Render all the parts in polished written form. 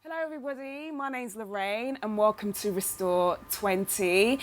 Hello everybody, my name's Lorraine and welcome to Restore 20.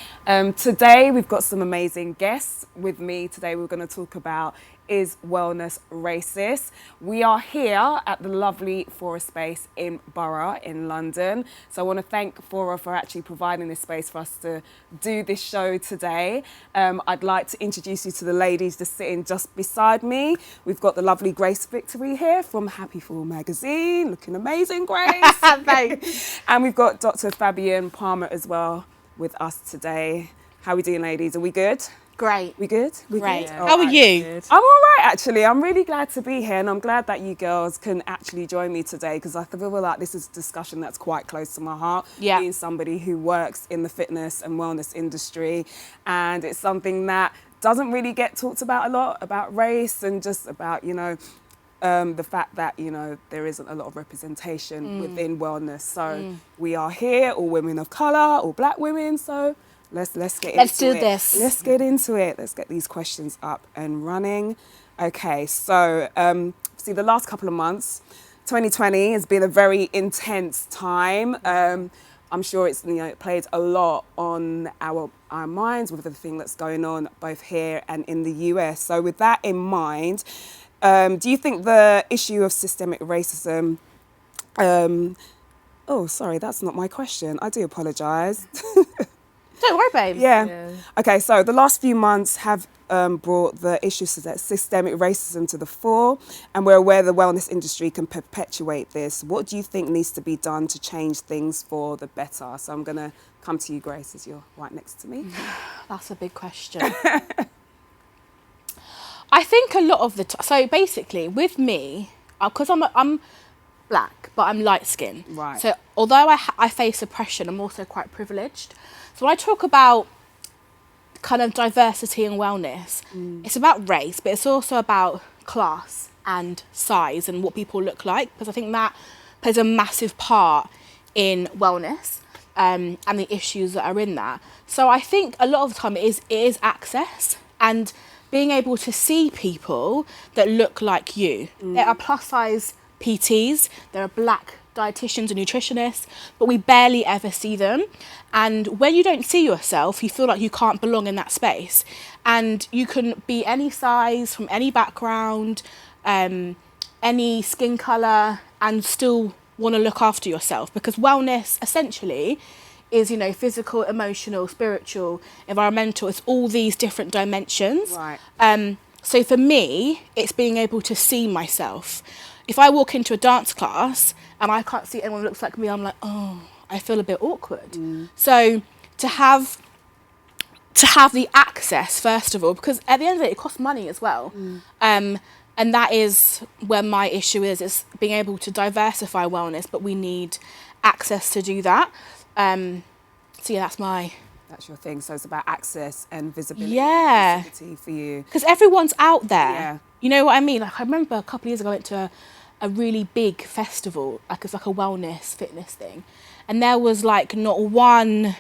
Today we've got some amazing guests with me. Today we're going to talk about is wellness racist? We are here at the lovely Fora space in Borough in London. So I want to thank Fora for actually providing this space for us to do this show today. I'd like to introduce you to the ladies just sitting just beside me. We've got the lovely Grace Victory here from Happy Fool magazine, looking amazing, Grace. Thanks. And we've got Dr. Fabienne Palmer as well with us today. How are we doing, ladies? Are we good? Great. We good? We Great. good? How are you? I'm all right, actually. I'm really glad to be here, and I'm glad that you girls can actually join me today because I feel like this is a discussion that's quite close to my heart. Yeah. Being somebody who works in the fitness and wellness industry, and it's something that doesn't really get talked about a lot, about race and just about, the fact that, there isn't a lot of representation within wellness. So we are here, all women of colour, all black women, so let's get into it. Let's do this. Let's get into it. Let's get these questions up and running. Okay, so see, the last couple of months, 2020 has been a very intense time. I'm sure it's it played a lot on our minds with everything that's going on both here and in the US. So with that in mind, do you think the issue of systemic racism? Oh, sorry, that's not my question. I do apologise. Don't worry, babes. Yeah. Okay, so the last few months have brought the issues of systemic racism to the fore, and we're aware the wellness industry can perpetuate this. What do you think needs to be done to change things for the better? So I'm going to come to you, Grace, as you're right next to me. That's a big question. I think a lot of the time, so basically with me, because I'm black, but I'm light skinned. Right. So although I face oppression, I'm also quite privileged. So when I talk about kind of diversity and wellness, it's about race, but it's also about class and size and what people look like, because I think that plays a massive part in wellness and the issues that are in that. So I think a lot of the time it is access and being able to see people that look like you. There are plus size PTs, there are black dietitians and nutritionists, but we barely ever see them. And when you don't see yourself, you feel like you can't belong in that space. And you can be any size, from any background, any skin colour, and still want to look after yourself, because wellness essentially is, physical, emotional, spiritual, environmental. It's all these different dimensions. Right. So for me, it's being able to see myself. If I walk into a dance class and I can't see anyone who looks like me, I'm like, oh, I feel a bit awkward. So to have the access, first of all, because at the end of it costs money as well. And that is where my issue is being able to diversify wellness, but we need access to do that. So yeah, that's your thing. So it's about access and visibility. Yeah. And visibility for you. Because everyone's out there. Yeah. You know what I mean? Like I remember a couple of years ago I went to a really big festival, it's like a wellness fitness thing. And there was like not one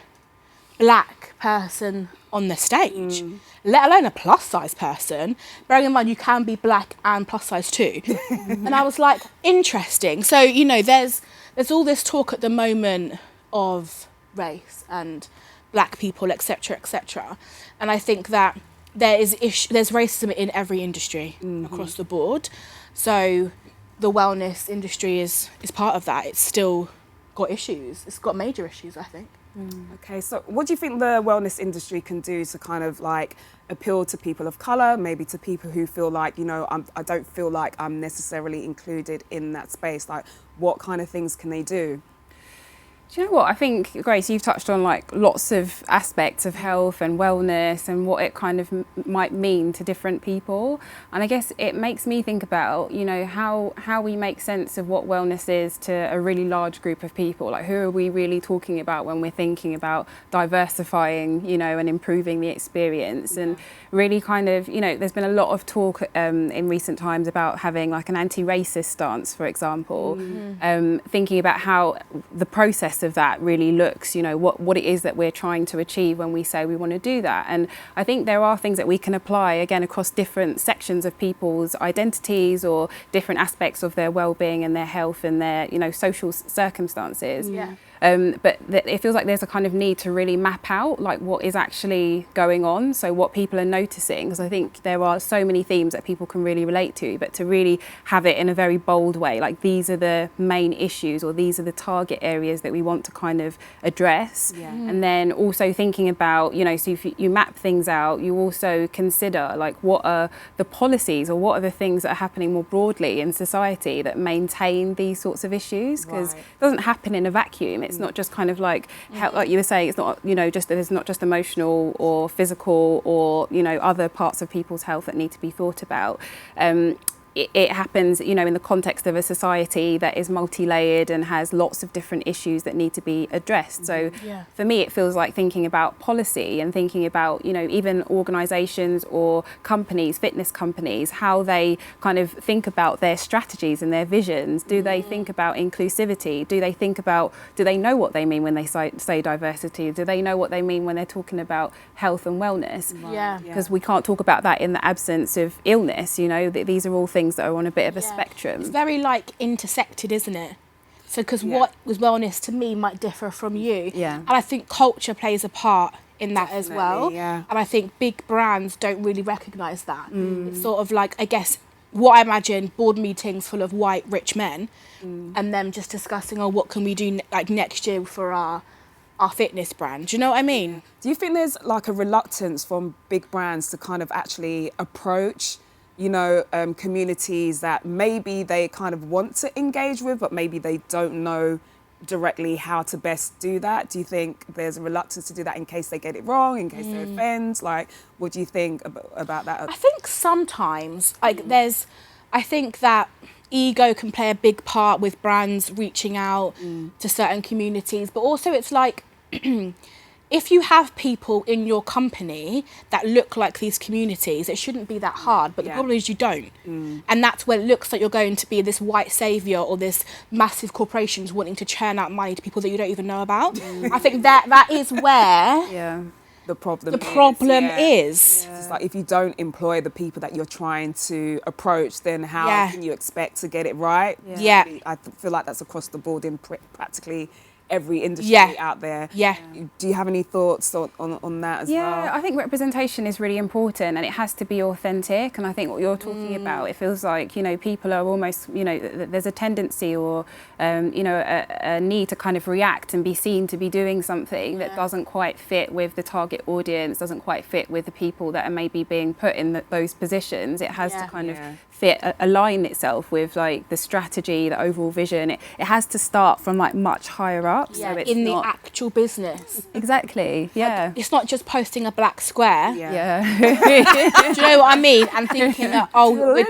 black person on the stage, let alone a plus size person. Bearing in mind you can be black and plus size too. And I was like, interesting. So, there's all this talk at the moment of race and black people, etc., etc. And I think that there's racism in every industry across the board. So the wellness industry is part of that. It's still got issues. It's got major issues, I think. Okay, so what do you think the wellness industry can do to kind of like appeal to people of colour, maybe to people who feel like, I don't feel like I'm necessarily included in that space? Like, what kind of things can they do? Do you know what? I think, Grace, you've touched on like lots of aspects of health and wellness and what it kind of might mean to different people. And I guess it makes me think about, how we make sense of what wellness is to a really large group of people. Like, who are we really talking about when we're thinking about diversifying, and improving the experience? And really kind of, there's been a lot of talk in recent times about having like an anti-racist stance, for example, thinking about how the process essence of that really looks, you know, what it is that we're trying to achieve when we say we want to do that. And I think there are things that we can apply, again, across different sections of people's identities or different aspects of their well-being and their health and their, you know, social circumstances. Yeah. But it feels like there's a kind of need to really map out like what is actually going on, so what people are noticing, because I think there are so many themes that people can really relate to, but to really have it in a very bold way, like these are the main issues or these are the target areas that we want to kind of address. And then also thinking about, you know, so if you map things out, you also consider like what are the policies or what are the things that are happening more broadly in society that maintain these sorts of issues, because it doesn't happen in a vacuum. It's not just kind of like you were saying, it's not, you know, just that it's not just emotional or physical or, you know, other parts of people's health that need to be thought about. It happens, you know, in the context of a society that is multi-layered and has lots of different issues that need to be addressed. So for me, it feels like thinking about policy and thinking about, you know, even organisations or companies, fitness companies, how they kind of think about their strategies and their visions. Do they think about inclusivity? Do they know what they mean when they say diversity? Do they know what they mean when they're talking about health and wellness? Because we can't talk about that in the absence of illness, you know, these are all things that are on a bit of a spectrum. It's very like intersected, isn't it? So because what was wellness to me might differ from you. And I think culture plays a part in that as well. And I think big brands don't really recognise that. It's sort of like, I guess, what I imagine board meetings full of white rich men and them just discussing, oh, what can we do like next year for our fitness brand? Do you know what I mean? Do you think there's like a reluctance from big brands to kind of actually approach, you know, communities that maybe they kind of want to engage with, but maybe they don't know directly how to best do that? Do you think there's a reluctance to do that in case they get it wrong, in case they offend? Like, what do you think about that? I think sometimes, like, I think that ego can play a big part with brands reaching out to certain communities, but also it's like, if you have people in your company that look like these communities, it shouldn't be that hard. But the problem is you don't. And that's where it looks like you're going to be this white saviour or this massive corporations wanting to churn out money to people that you don't even know about. I think that is where the problem is. It's like if you don't employ the people that you're trying to approach, then how can you expect to get it right? I feel like that's across the board in practically every industry out there. Do you have any thoughts on that as well? Yeah, I think representation is really important and it has to be authentic. And I think what you're talking about, it feels like, you know, people are almost, you know, there's a tendency or, you know, a need to kind of react and be seen to be doing something that doesn't quite fit with the target audience, doesn't quite fit with the people that are maybe being put in those positions. It has to kind of align itself with like the strategy, the overall vision. It has to start from like much higher up. So it's in not the actual business. Exactly. Like, it's not just posting a black square. Do you know what I mean? And thinking that we're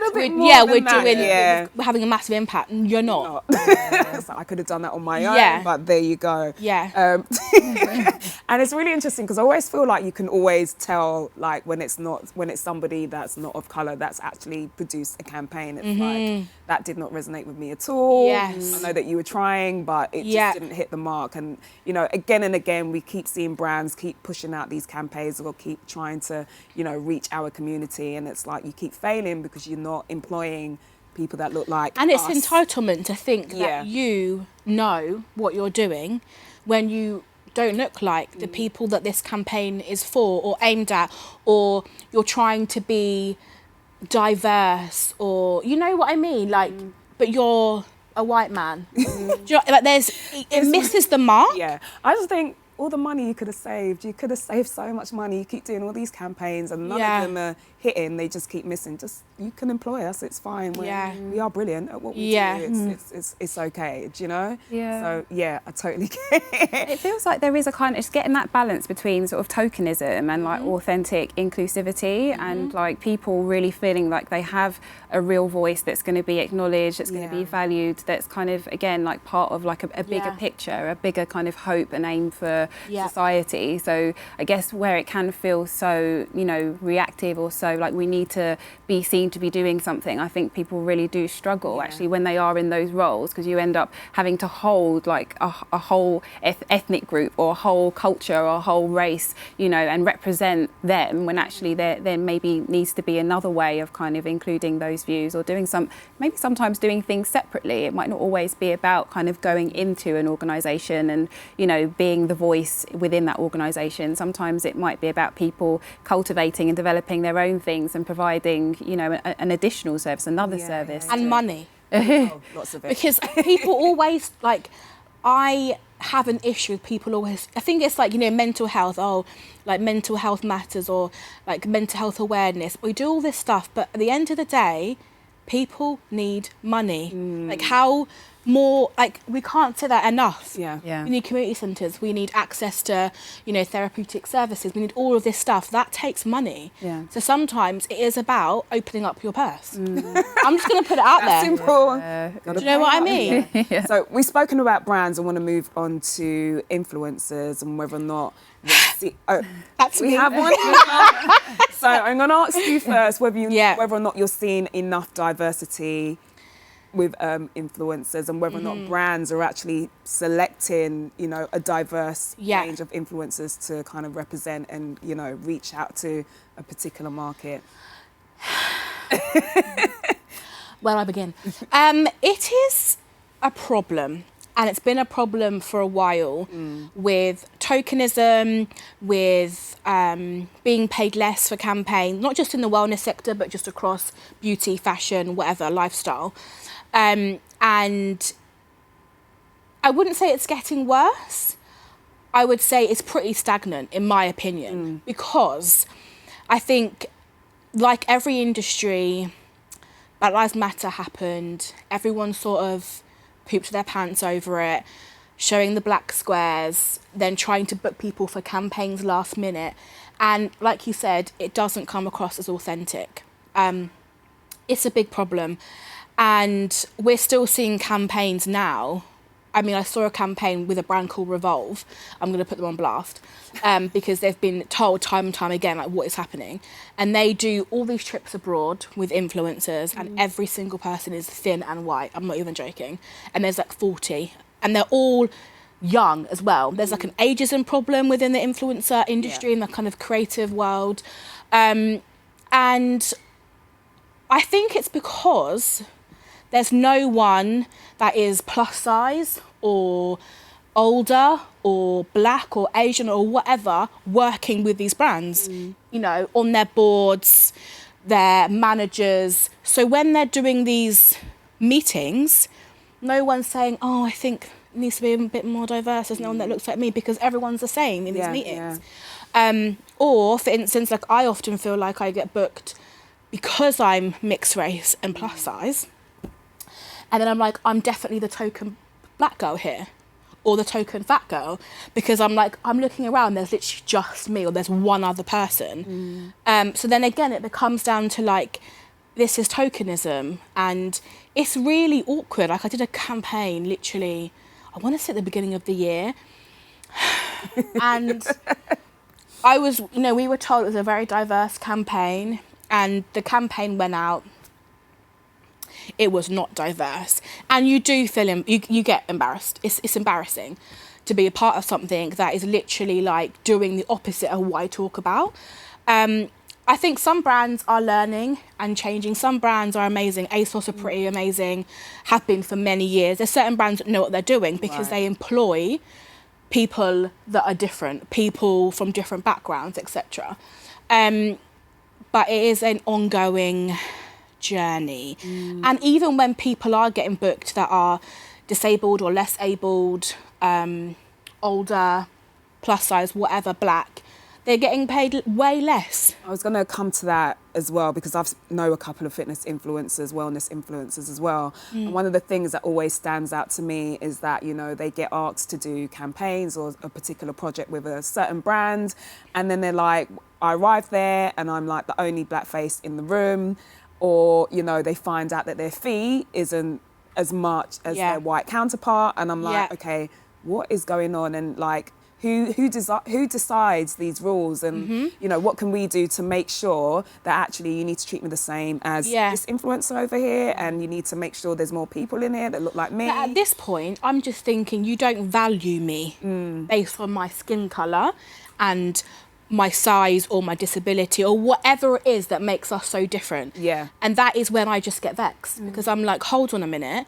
having a massive impact, and you're not. So I could have done that on my own, but there you go. And it's really interesting because I always feel like you can always tell like when it's somebody that's not of colour that's actually produced a campaign. It's like that did not resonate with me at all. I know that you were trying, but it just didn't hit the mark. And you know, again and again we keep seeing brands keep pushing out these campaigns or keep trying to, you know, reach our community, and it's like you keep failing because you're not employing people that look like and us. It's entitlement to think that you know what you're doing when you don't look like the people that this campaign is for or aimed at, or you're trying to be diverse, or you know what I mean, like but you're a white man. Do you know, like it misses the mark. I just think all the money you could have saved so much money. You keep doing all these campaigns and none of them are hitting, they just keep missing. Just, you can employ us, it's fine. We are brilliant at what we do. It's okay, do you know? So I totally get it. It feels like there is a kind of, it's getting that balance between sort of tokenism and like authentic inclusivity and like people really feeling like they have a real voice that's going to be acknowledged, that's going to be valued, that's kind of, again, like part of like a bigger picture, a bigger kind of hope and aim for society. So I guess where it can feel so, you know, reactive or so like we need to be seen to be doing something, I think people really do struggle actually when they are in those roles, because you end up having to hold like a whole ethnic group or a whole culture or a whole race, you know, and represent them, when actually there maybe needs to be another way of kind of including those views, or doing maybe sometimes doing things separately. It might not always be about kind of going into an organisation and, you know, being the voice within that organisation. Sometimes it might be about people cultivating and developing their own things and providing, you know, an additional service, another service. And money. Lots of it. Because people always, like, I have an issue with people always, I think it's like, you know, mental health, like mental health matters, or like mental health awareness. We do all this stuff, but at the end of the day, people need money. Like, how more, like, we can't say that enough. Yeah. We need community centres, we need access to, you know, therapeutic services, we need all of this stuff. That takes money. Yeah. So sometimes it is about opening up your purse. I'm just going to put it out there. Simple. Do you know what I mean? So we've spoken about brands. I want to move on to influencers and whether or not That's we me. have one. So I'm going to ask you first whether or not you're seeing enough diversity with influencers, and whether or not brands are actually selecting, you know, a diverse range of influencers to kind of represent and, you know, reach out to a particular market. Where do I begin? It is a problem, and it's been a problem for a while, with tokenism, with being paid less for campaigns, not just in the wellness sector, but just across beauty, fashion, whatever, lifestyle. And I wouldn't say it's getting worse. I would say it's pretty stagnant, in my opinion, because I think, like every industry, Black Lives Matter happened. Everyone sort of pooped their pants over it, showing the black squares, then trying to book people for campaigns last minute. And like you said, it doesn't come across as authentic. It's a big problem. And we're still seeing campaigns now. I mean, I saw a campaign with a brand called Revolve. I'm going to put them on blast because they've been told time and time again, like, what is happening. And they do all these trips abroad with influencers, and every single person is thin and white. I'm not even joking. And there's like 40, and they're all young as well. There's like an ageism problem within the influencer industry and the kind of creative world. And I think it's because there's no one that is plus size or older or black or Asian or whatever working with these brands, you know, on their boards, their managers. So when they're doing these meetings, no one's saying, oh, I think it needs to be a bit more diverse. There's no one that looks like me, because everyone's the same in these meetings. Or, for instance, like, I often feel like I get booked because I'm mixed race and plus size. And then I'm like, I'm definitely the token black girl here, or the token fat girl, because I'm like, I'm looking around, there's literally just me, or there's one other person. So then again, it becomes down to like, this is tokenism, and it's really awkward. Like, I did a campaign literally, I want to say at the beginning of the year, and I was, you know, we were told it was a very diverse campaign, and the campaign went out. It was not diverse, and you do feel you get embarrassed. It's embarrassing to be a part of something that is literally like doing the opposite of what I talk about. I think some brands are learning and changing. Some brands are amazing. ASOS are pretty amazing, have been for many years. There's certain brands that know what they're doing because they employ people that are different, people from different backgrounds, etc. But it is an ongoing journey. And even when people are getting booked that are disabled or less abled, older, plus size, whatever, black, they're getting paid way less. I was going to come to that as well, because I know a couple of fitness influencers, wellness influencers as well. And one of the things that always stands out to me is that, you know, they get asked to do campaigns or a particular project with a certain brand. And then they're like, I arrive there and I'm like the only black face in the room. Or, you know, they find out that their fee isn't as much as their white counterpart. And I'm like, okay, what is going on? And like, who decides these rules, and you know, what can we do to make sure that actually you need to treat me the same as this influencer over here, and you need to make sure there's more people in here that look like me. But at this point, I'm just thinking, you don't value me based on my skin colour and my size or my disability or whatever it is that makes us so different. Yeah. And that is when I just get vexed, because I'm like, hold on a minute.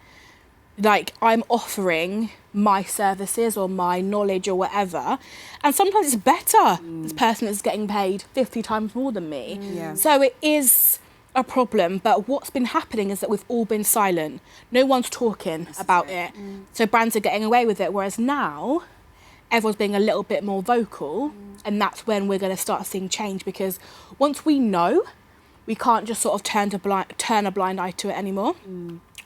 Like, I'm offering my services or my knowledge or whatever, and sometimes it's better this person is getting paid 50 times more than me. Yeah. So it is a problem, but what's been happening is that we've all been silent. No one's talking about it. So brands are getting away with it, whereas now everyone's being a little bit more vocal, and that's when we're going to start seeing change, because once we know, we can't just sort of turn a blind eye to it anymore.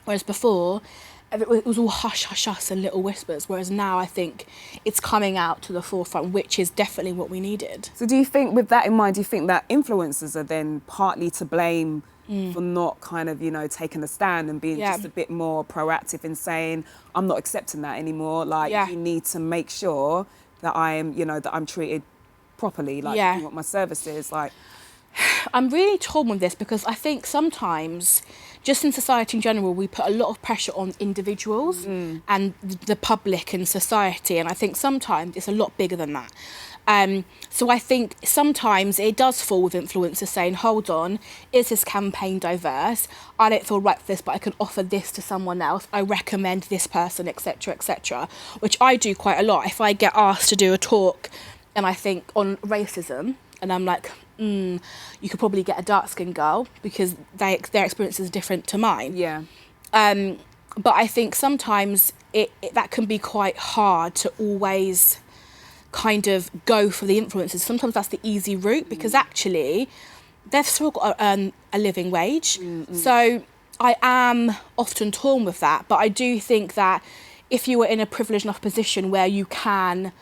Whereas before, it was all hush, hush, hush and little whispers, whereas now I think it's coming out to the forefront, which is definitely what we needed. So do you think, with that in mind, do you think that influencers are then partly to blame for not kind of, you know, taking a stand and being just a bit more proactive in saying, I'm not accepting that anymore, like you need to make sure that I'm, you know, that I'm treated properly, like if you want my services, like... I'm really torn with this, because I think sometimes, just in society in general, we put a lot of pressure on individuals and the public and society, and I think sometimes it's a lot bigger than that. So I think sometimes it does fall with influencers saying, hold on, is this campaign diverse? I don't feel right for this, but I can offer this to someone else. I recommend this person, etc., which I do quite a lot. If I get asked to do a talk and I think on racism, and I'm like, you could probably get a dark-skinned girl because their experience is different to mine. Yeah. But I think sometimes that can be quite hard to always kind of go for the influencers. Sometimes that's the easy route, because actually they've still got to earn a living wage. So I am often torn with that, but I do think that if you were in a privileged enough position where you can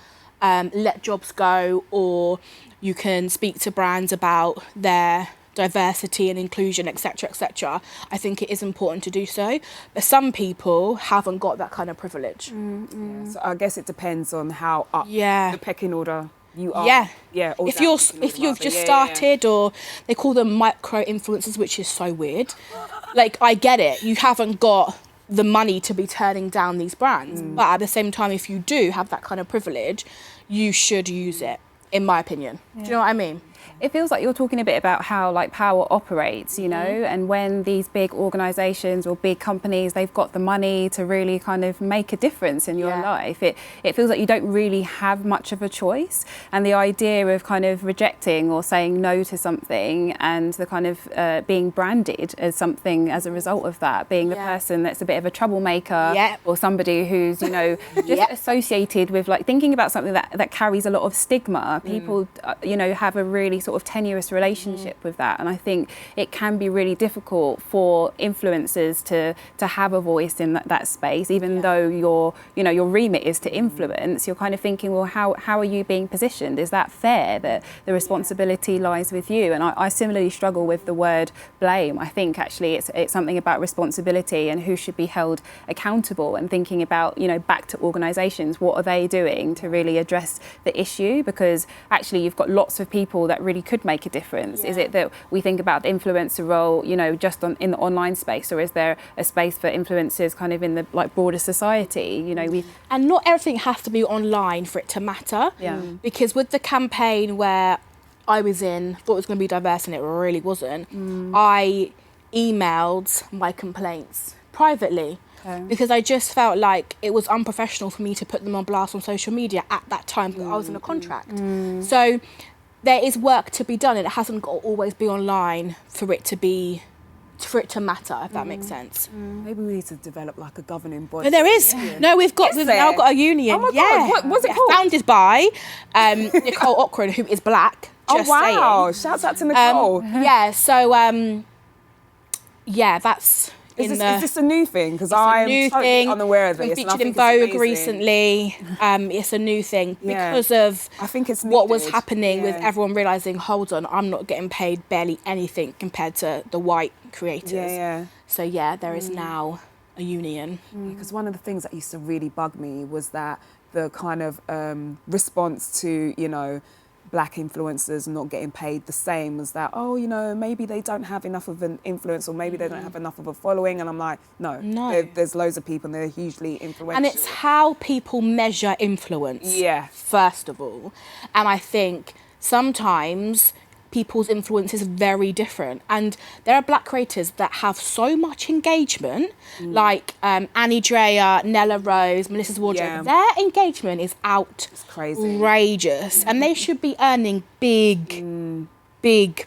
let jobs go, or you can speak to brands about their diversity and inclusion, etc., I think it is important to do so. But some people haven't got that kind of privilege. Yeah. So I guess it depends on how up the pecking order you are. Or if you've just started, or they call them micro influencers, which is so weird. Like, I get it, you haven't got the money to be turning down these brands, but at the same time, if you do have that kind of privilege, you should use it, in my opinion. Do you know what I mean? It feels like you're talking a bit about how like power operates, you know, and when these big organisations or big companies, they've got the money to really kind of make a difference in your life, it feels like you don't really have much of a choice. And the idea of kind of rejecting or saying no to something, and the kind of being branded as something as a result of that, being the person that's a bit of a troublemaker, or somebody who's, you know, just associated with like thinking about something that carries a lot of stigma. People, you know, have a really sort of tenuous relationship with that, and I think it can be really difficult for influencers to have a voice in that space, even though your remit is to influence. You're kind of thinking, well, how are you being positioned? Is that fair that the responsibility lies with you? And I similarly struggle with the word blame. I think actually it's something about responsibility and who should be held accountable, and thinking about, you know, back to organisations, what are they doing to really address the issue? Because actually you've got lots of people that really could make a difference. Is it that we think about the influencer role, you know, just in the online space, or is there a space for influencers kind of in the like broader society? You know, and not everything has to be online for it to matter. Because with the campaign where I was in, thought it was going to be diverse and it really wasn't, I emailed my complaints privately. Because I just felt like it was unprofessional for me to put them on blast on social media at that time, because I was in a contract. So there is work to be done, and it hasn't got to always be online for it to matter, if that makes sense. Maybe we need to develop like a governing body. No, there is. No, we've now got a union. Oh my God, what's it called? Founded by Nicole Ochran, who is black. Just wow! saying. Shouts out to Nicole. That's. Is this a new thing? Because I'm totally unaware of this. It's been featured in Vogue recently. It's a new thing because of I think it's what was happening with everyone realising, hold on, I'm not getting paid barely anything compared to the white creators. So there is now a union. Because one of the things that used to really bug me was that the kind of response to, you know, black influencers not getting paid the same was that, oh, you know, maybe they don't have enough of an influence, or maybe they don't have enough of a following. And I'm like, no. There's loads of people and they're hugely influential. And it's how people measure influence, first of all. And I think sometimes people's influence is very different. And there are black creators that have so much engagement, like Annie Dreyer, Nella Rose, Melissa's Wardrobe. Their engagement is outrageous. And they should be earning big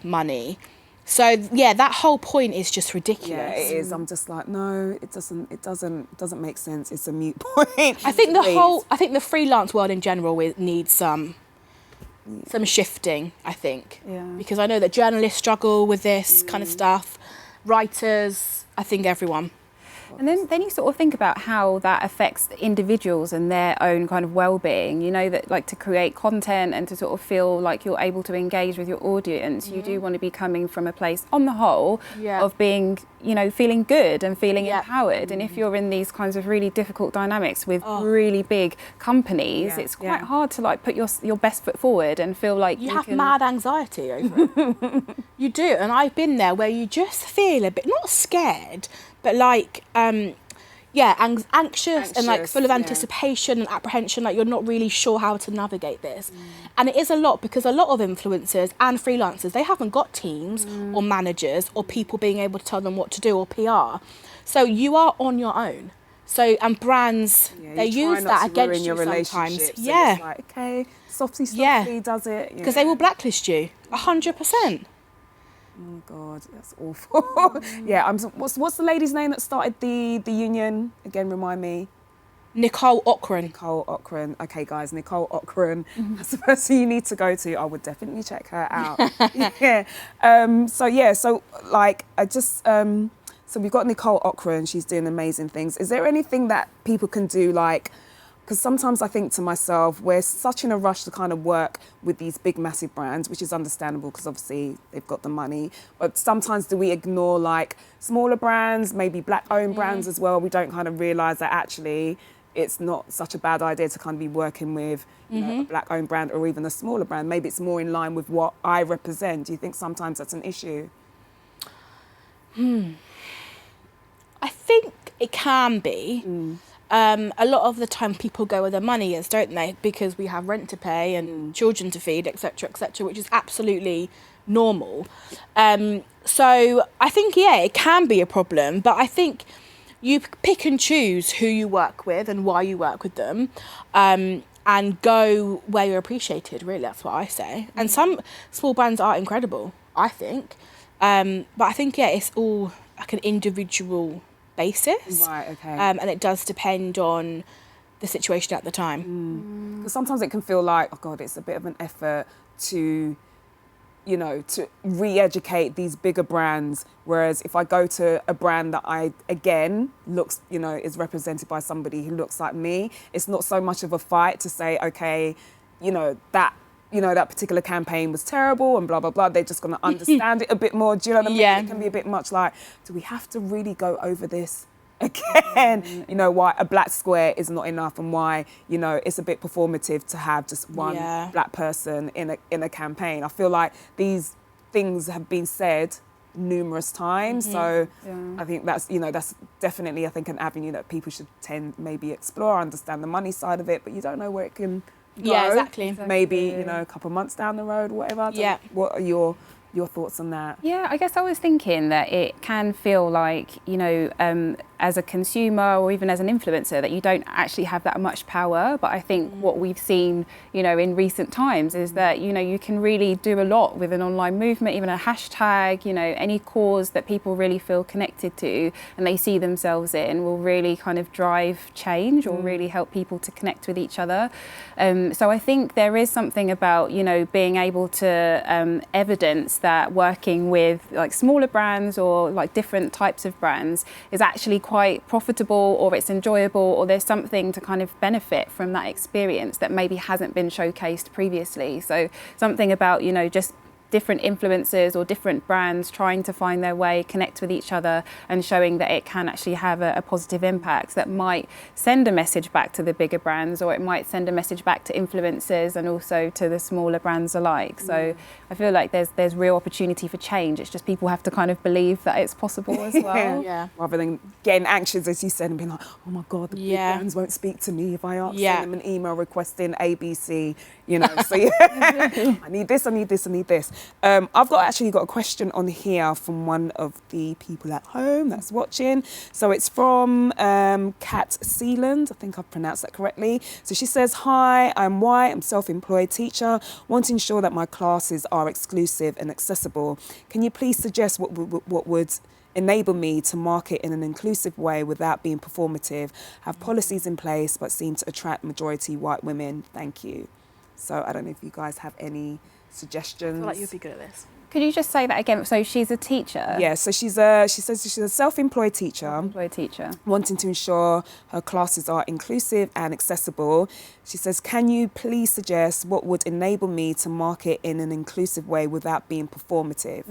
money. So that whole point is just ridiculous. Yeah, it is. I'm just like, no, it doesn't make sense. It's a moot point. I think the freelance world in general needs some shifting, I think. Because I know that journalists struggle with this kind of stuff, writers, I think everyone. And then you sort of think about how that affects individuals and their own kind of well-being, you know, that like to create content and to sort of feel like you're able to engage with your audience, you do want to be coming from a place on the whole of being, you know, feeling good and feeling empowered. And if you're in these kinds of really difficult dynamics with really big companies, it's quite hard to like put your best foot forward and feel like you have mad anxiety over it. You do. And I've been there where you just feel a bit, not scared, but like, anxious and like full of anticipation and apprehension, like you're not really sure how to navigate this. And it is a lot because a lot of influencers and freelancers, they haven't got teams or managers or people being able to tell them what to do or PR. So you are on your own. So, and brands, they use that against you sometimes. So it's like, okay, softly does it. Because they will blacklist you, 100%. Oh God, that's awful. What's the lady's name that started the union? Again, remind me. Nicole Ochran. Nicole Ochran. Okay, guys, Nicole Ochran. That's the person you need to go to. I would definitely check her out. So we've got Nicole Ochran. She's doing amazing things. Is there anything that people can do, like? Because sometimes I think to myself, we're such in a rush to kind of work with these big, massive brands, which is understandable because obviously they've got the money. But sometimes do we ignore like smaller brands, maybe black-owned brands as well? We don't kind of realise that actually it's not such a bad idea to kind of be working with you know, a black-owned brand or even a smaller brand. Maybe it's more in line with what I represent. Do you think sometimes that's an issue? I think it can be. A lot of the time people go where their money is, don't they? Because we have rent to pay and children to feed, etc., which is absolutely normal. So I think, it can be a problem, but I think you pick and choose who you work with and why you work with them, and go where you're appreciated, really, that's what I say. And some small brands are incredible, I think. But I think, it's all like an individual basis. Right, okay. And it does depend on the situation at the time. Because sometimes it can feel like, oh God, it's a bit of an effort to, you know, to re-educate these bigger brands. Whereas if I go to a brand that looks, you know, is represented by somebody who looks like me, it's not so much of a fight to say, okay, that particular campaign was terrible and blah, blah, blah. They're just going to understand it a bit more. Do you know what I mean? Yeah. It can be a bit much like, do we have to really go over this again? You know, why a black square is not enough and why, you know, it's a bit performative to have just one black person in a campaign. I feel like these things have been said numerous times. So I think that's definitely, I think, an avenue that people should maybe explore, understand the money side of it, but you don't know where it can go. Yeah, exactly. Maybe, you know, a couple of months down the road, whatever. What are your thoughts on that? Yeah, I guess I was thinking that it can feel like, you know, as a consumer or even as an influencer, that you don't actually have that much power. But I think what we've seen, you know, in recent times is that, you know, you can really do a lot with an online movement, even a hashtag, you know, any cause that people really feel connected to and they see themselves in will really kind of drive change or really help people to connect with each other. So I think there is something about, you know, being able to evidence that working with like smaller brands or like different types of brands is actually quite profitable, or it's enjoyable, or there's something to kind of benefit from that experience that maybe hasn't been showcased previously. So something about, you know, just different influencers or different brands trying to find their way, connect with each other, and showing that it can actually have a positive impact that might send a message back to the bigger brands, or it might send a message back to influencers and also to the smaller brands alike. So I feel like there's real opportunity for change. It's just people have to kind of believe that it's possible as well. Rather than getting anxious, as you said, and being like, oh my God, the big brands won't speak to me if I send them an email requesting ABC, you know. So I need this, I need this, I need this. I've actually got a question on here from one of the people at home that's watching. So it's from Kat Sealand. I think I've pronounced that correctly. So she says, hi, I'm white, I'm self-employed teacher, want to ensure that my classes are exclusive and accessible. Can you please suggest what would enable me to market in an inclusive way without being performative, have policies in place but seem to attract majority white women? Thank you. So I don't know if you guys have any suggestions. I feel like you'd be good at this. Could you just say that again? So she's a teacher? Yeah, so she says she's a self-employed teacher. Self-employed teacher. Wanting to ensure her classes are inclusive and accessible. She says, can you please suggest what would enable me to market in an inclusive way without being performative?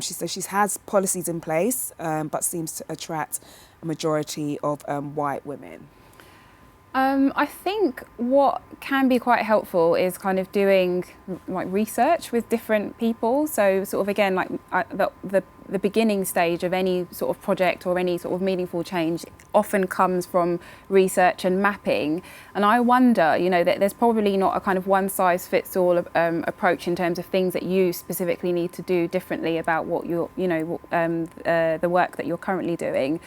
She says she has policies in place, but seems to attract a majority of white women. I think what can be quite helpful is kind of doing like research with different people. So sort of again, like the beginning stage of any sort of project or any sort of meaningful change often comes from research and mapping. And I wonder, you know, that there's probably not a kind of one size fits all approach in terms of things that you specifically need to do differently about what you're, you know, the work that you're currently doing.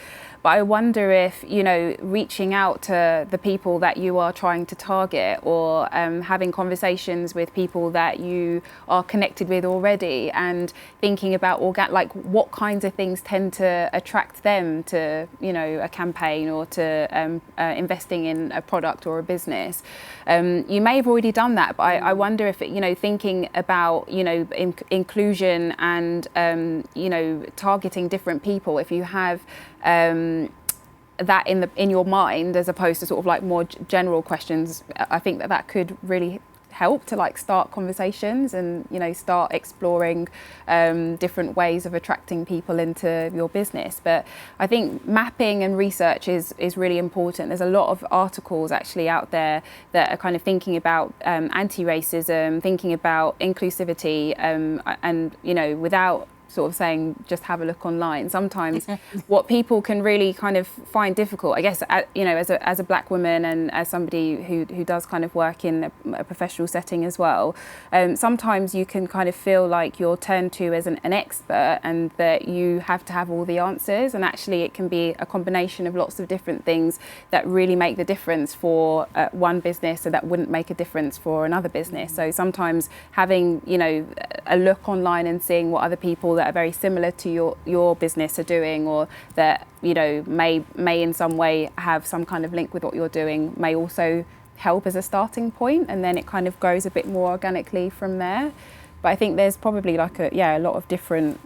But I wonder if, you know, reaching out to the people that you are trying to target, or having conversations with people that you are connected with already, and thinking about like what kinds of things tend to attract them to, you know, a campaign or to investing in a product or a business. You may have already done that, but I wonder if, you know, thinking about, you know, inclusion and, you know, targeting different people, if you have that in your mind as opposed to sort of like more general questions, I think that could really help to like start conversations and, you know, start exploring different ways of attracting people into your business. But I think mapping and research is really important. There's a lot of articles actually out there that are kind of thinking about anti-racism, thinking about inclusivity, and, you know, without sort of saying just have a look online. Sometimes what people can really kind of find difficult, I guess, you know, as a black woman and as somebody who does kind of work in a professional setting as well, sometimes you can kind of feel like you're turned to as an expert and that you have to have all the answers, and actually it can be a combination of lots of different things that really make the difference for one business and that wouldn't make a difference for another business. So sometimes having, you know, a look online and seeing what other people that are very similar to your business are doing, or that, you know, may in some way have some kind of link with what you're doing, may also help as a starting point, and then it kind of grows a bit more organically from there. But I think there's probably like a lot of different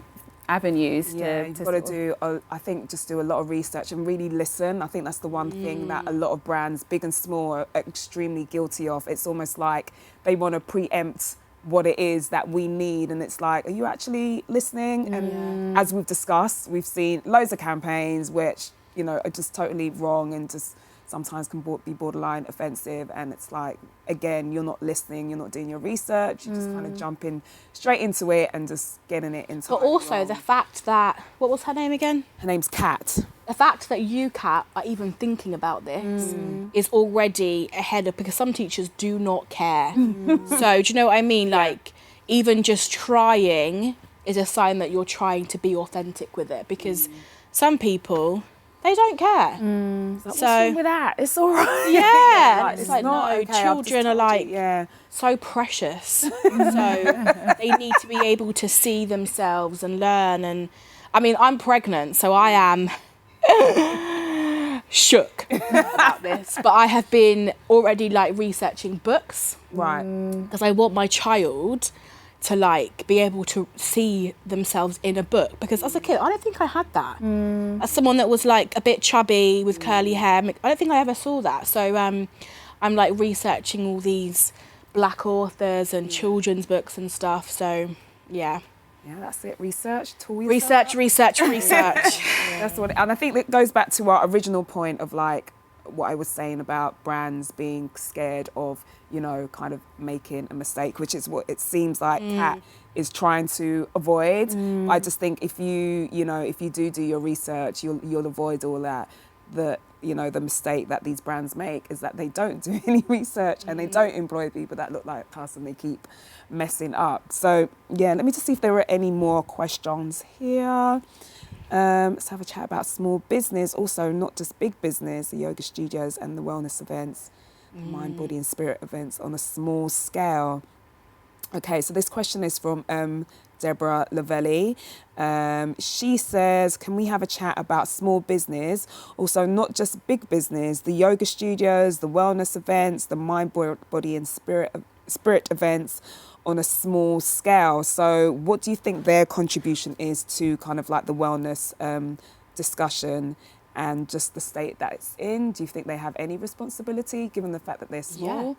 avenues you've got to do, I think, just do a lot of research and really listen. I think that's the one thing that a lot of brands, big and small, are extremely guilty of. It's almost like they want to preempt what it is that we need, and it's like, are you actually listening? And as we've discussed, we've seen loads of campaigns which, you know, are just totally wrong and just sometimes can be borderline offensive, and it's like, again, you're not listening, you're not doing your research, you're just kind of jumping straight into it and just getting it into. But also the fact that, what was her name again? Her name's Kat. The fact that you, Kat, are even thinking about this is already ahead of, because some teachers do not care. So do you know what I mean? Like, even just trying is a sign that you're trying to be authentic with it, because some people, they don't care. What's wrong with that? It's all right. Yeah. Like, it's like, no, okay, children are like you, so precious. So they need to be able to see themselves and learn. And I mean, I'm pregnant, so I am shook about this. But I have been already like researching books. Right. Because I want my child to like be able to see themselves in a book, because as a kid I don't think I had that. As someone that was like a bit chubby with curly hair, I don't think I ever saw that. So I'm like researching all these black authors and children's books and stuff. So Yeah. Yeah, that's it. Research, tool Research. That's what, and I think that goes back to our original point of like what I was saying about brands being scared of, you know, kind of making a mistake, which is what it seems like Kat is trying to avoid. I just think if you do your research, you'll avoid all that. The mistake that these brands make is that they don't do any research and they don't employ people that look like us and they keep messing up. So yeah, let me just see if there are any more questions here. Let's have a chat about small business, also not just big business, the yoga studios and the wellness events, mind, body and spirit events on a small scale. Okay, so this question is from Deborah Lavelli. She says, can we have a chat about small business, also not just big business, the yoga studios, the wellness events, the mind, body and spirit events on a small scale? So what do you think their contribution is to kind of like the wellness discussion and just the state that it's in? Do you think they have any responsibility given the fact that they're small? Yeah.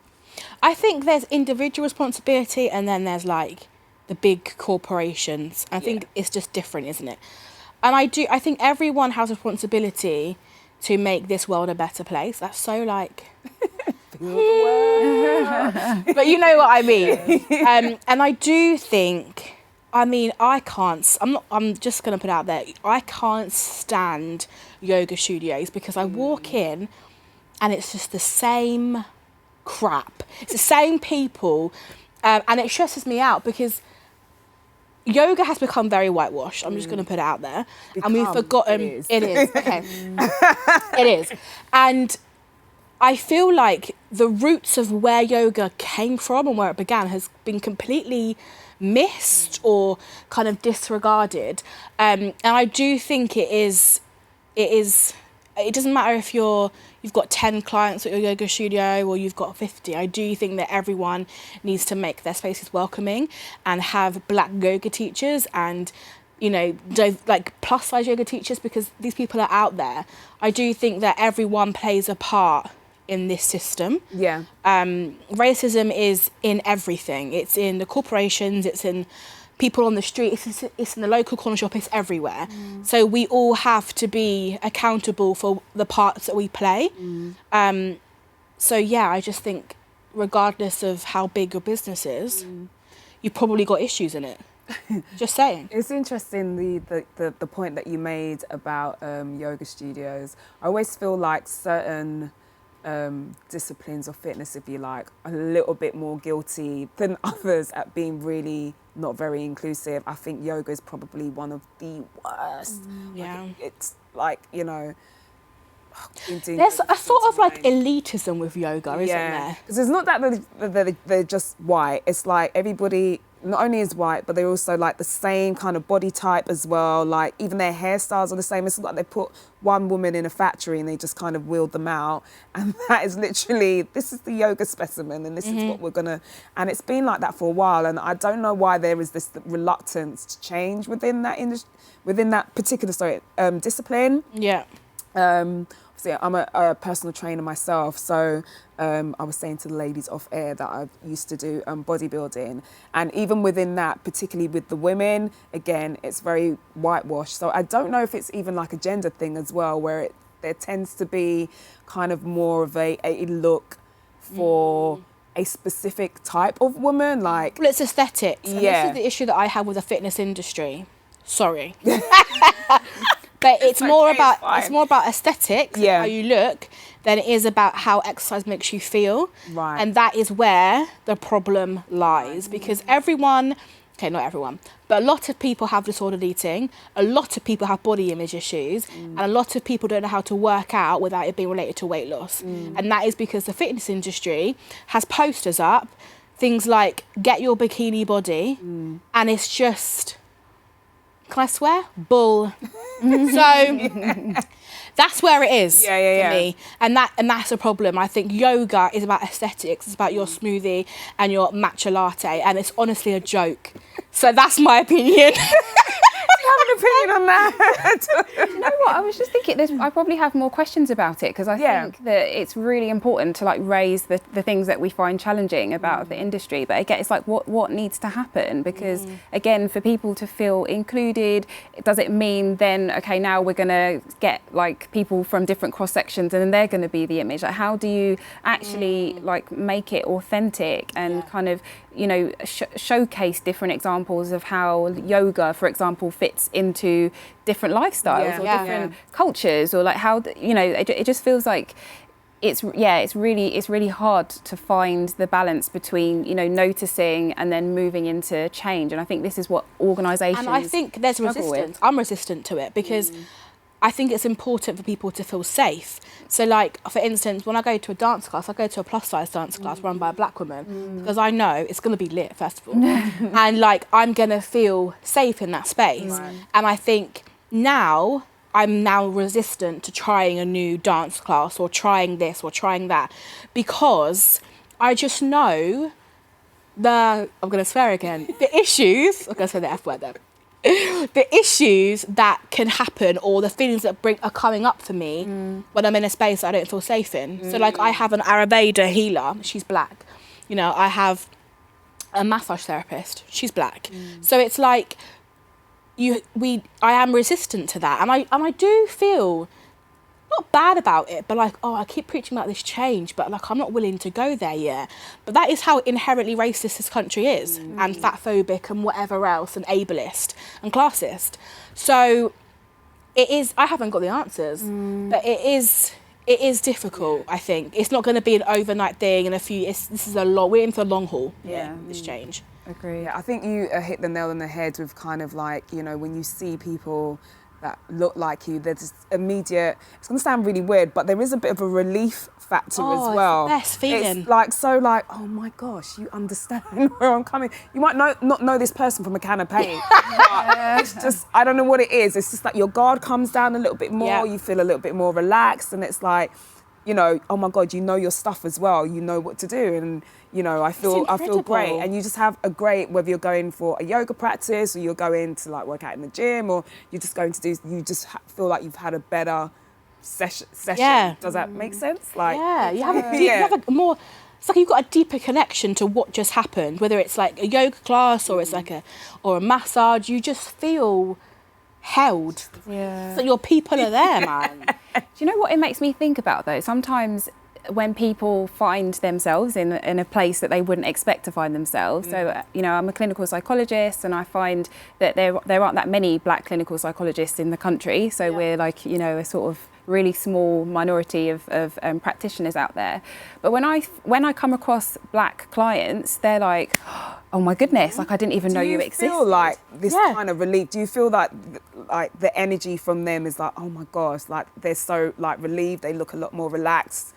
I think there's individual responsibility and then there's like the big corporations. I think it's just different, isn't it? And I think everyone has responsibility to make this world a better place. That's so like... but you know what I mean. And I do think, I'm just going to put out there, I can't stand yoga studios because I walk in and it's just the same crap. It's the same people. And it stresses me out because yoga has become very whitewashed. I'm just going to put it out there. And we've forgotten... It is. Okay. It is. And I feel like the roots of where yoga came from and where it began has been completely missed or kind of disregarded. And I do think it doesn't matter if you've got 10 clients at your yoga studio or you've got 50. I do think that everyone needs to make their spaces welcoming and have black yoga teachers and, you know, like plus size yoga teachers, because these people are out there. I do think that everyone plays a part in this system. Yeah. Racism is in everything. It's in the corporations, it's in people on the street, it's in the local corner shop, it's everywhere. So we all have to be accountable for the parts that we play. So yeah, I just think regardless of how big your business is, you've probably got issues in it. Just saying. It's interesting the point that you made about yoga studios. I always feel like certain disciplines of fitness, if you like, are a little bit more guilty than others at being really not very inclusive. I think yoga is probably one of the worst. Yeah. Like, it's like, you know, there's a sort of like elitism with yoga, isn't there? Because it's not that they're just white. It's like everybody not only is white, but they're also like the same kind of body type as well. Like even their hairstyles are the same. It's like they put one woman in a factory and they just kind of wheeled them out. And that is literally, this is the yoga specimen and this is what we're gonna, and it's been like that for a while. And I don't know why there is this reluctance to change within that industry, within that particular discipline. Yeah. Obviously, I'm a personal trainer myself, so I was saying to the ladies off air that I used to do bodybuilding, and even within that, particularly with the women, again, it's very whitewashed. So I don't know if it's even like a gender thing as well, where there tends to be kind of more of a look for a specific type of woman, like... Well, it's aesthetics. And this is the issue that I have with the fitness industry. Sorry. But it's more about aesthetics, how you look, than it is about how exercise makes you feel. Right. And that is where the problem lies. Because everyone, okay, not everyone, but a lot of people have disordered eating, a lot of people have body image issues, and a lot of people don't know how to work out without it being related to weight loss. And that is because the fitness industry has posters up, things like, get your bikini body, and it's just... Can I swear? Bull. So that's where it is for me. And that's a problem. I think yoga is about aesthetics. It's about your smoothie and your matcha latte. And it's honestly a joke. So that's my opinion. Do you have an opinion on that? You know what? I was just thinking, I probably have more questions about it because I think that it's really important to like raise the things that we find challenging about the industry. But again, it's like what needs to happen? Because again, for people to feel included, does it mean then, okay, now we're going to get like people from different cross sections and then they're going to be the image? Like, how do you actually like make it authentic and kind of, you know, showcase different examples of how yoga, for example, fits into different lifestyles or different cultures, or like how, you know, it just feels like it's really hard to find the balance between, you know, noticing and then moving into change. And I think this is what organisations, and I think there's resistance. I'm resistant to it because I think it's important for people to feel safe. So like, for instance, when I go to a dance class, I go to a plus size dance class run by a black woman because I know it's going to be lit, first of all. And like, I'm going to feel safe in that space. And I think I'm now resistant to trying a new dance class or trying this or trying that because I just know I'm going to swear again, the issues, I'm going to say the F word there. The issues that can happen or the feelings that are coming up for me when I'm in a space I don't feel safe in. So like, I have an Ayurveda healer, she's black. You know, I have a massage therapist, she's black. So it's like I am resistant to that, and I do feel not bad about it, but like, I keep preaching about this change, but like, I'm not willing to go there yet. But that is how inherently racist this country is, and fatphobic and whatever else, and ableist and classist. So it is, I haven't got the answers, but it is difficult. I think it's not going to be an overnight thing and we're in for the long haul. This change. Agree. Yeah, I think you hit the nail on the head with kind of like, you know, when you see people that look like you, there's this immediate, it's going to sound really weird, but there is a bit of a relief factor as well. It's the best feeling. It's like, so like, oh my gosh, you understand where I'm coming. You might not know this person from a can of paint, but it's just, I don't know what it is. It's just like your guard comes down a little bit more, you feel a little bit more relaxed, and it's like, you know, oh my God, you know your stuff as well. You know what to do, and you know, I feel great. And you just have a great, whether you're going for a yoga practice or you're going to like work out in the gym or you're just going to do, you just feel like you've had a better session. Yeah. Does that make sense? Like, you have a more, it's like you've got a deeper connection to what just happened, whether it's like a yoga class or it's like a massage. You just feel held. Yeah. So your people are there, man. Do you know what it makes me think about though? Sometimes when people find themselves in a place that they wouldn't expect to find themselves. So, you know, I'm a clinical psychologist, and I find that there aren't that many black clinical psychologists in the country. So we're like, you know, a sort of really small minority of practitioners out there. But when I come across black clients, they're like, oh my goodness, like I didn't even know you existed. Do you feel like this kind of relief? Do you feel like the energy from them is like, oh my gosh, like they're so like relieved, they look a lot more relaxed?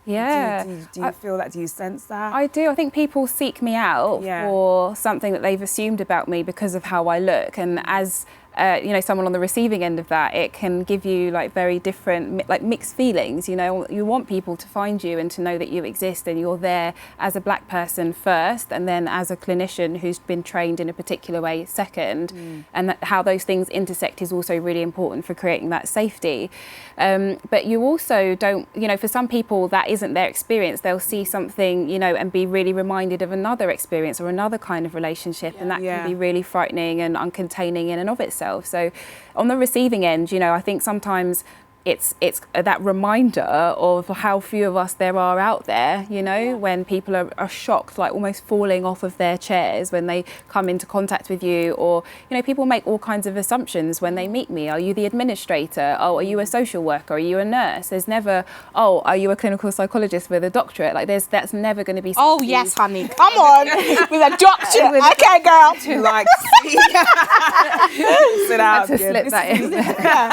Yeah. Do you feel that? Do you sense that? I do. I think people seek me out for something that they've assumed about me because of how I look. And as you know, someone on the receiving end of that, it can give you like very different, like mixed feelings. You know, you want people to find you and to know that you exist and you're there as a black person first, and then as a clinician who's been trained in a particular way second. And that how those things intersect is also really important for creating that safety. But you also don't, you know, for some people that isn't their experience. They'll see something, you know, and be really reminded of another experience or another kind of relationship, and that can be really frightening and uncontaining in and of itself. So on the receiving end, you know, I think sometimes it's that reminder of how few of us there are out there, you know, when people are shocked, like almost falling off of their chairs when they come into contact with you. Or, you know, people make all kinds of assumptions when they meet me. Are you the administrator? Oh, are you a social worker? Are you a nurse? There's never, oh, are you a clinical psychologist with a doctorate? Like that's never going to be Oh yes, honey, come on, with a doctorate. Okay, girl. To like sit out. to slip that in there.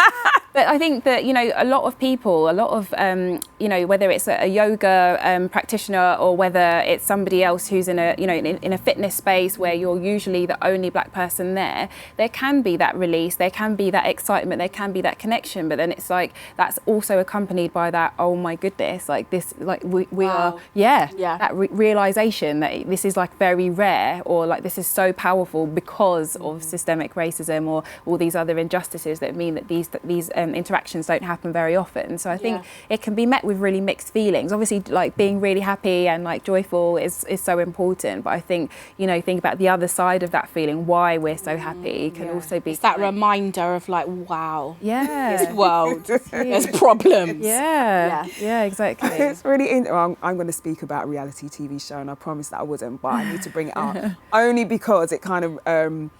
But I think that, you know, a lot of people, you know, whether it's a yoga practitioner or whether it's somebody else who's in a, you know, in a fitness space where you're usually the only black person there can be that release, there can be that excitement, there can be that connection. But then it's like, that's also accompanied by that, oh my goodness, like this, like we are, that realization that this is like very rare, or like this is so powerful because of systemic racism or all these other injustices that mean that these interactions don't happen very often. So I think it can be met with really mixed feelings. Obviously, like being really happy and like joyful is so important, but I think, you know, think about the other side of that feeling, why we're so happy can also be it's that reminder of like, wow, this world, there's problems. Yeah, exactly. It's really I'm going to speak about a reality TV show, and I promised that I wouldn't, but I need to bring it up only because it kind of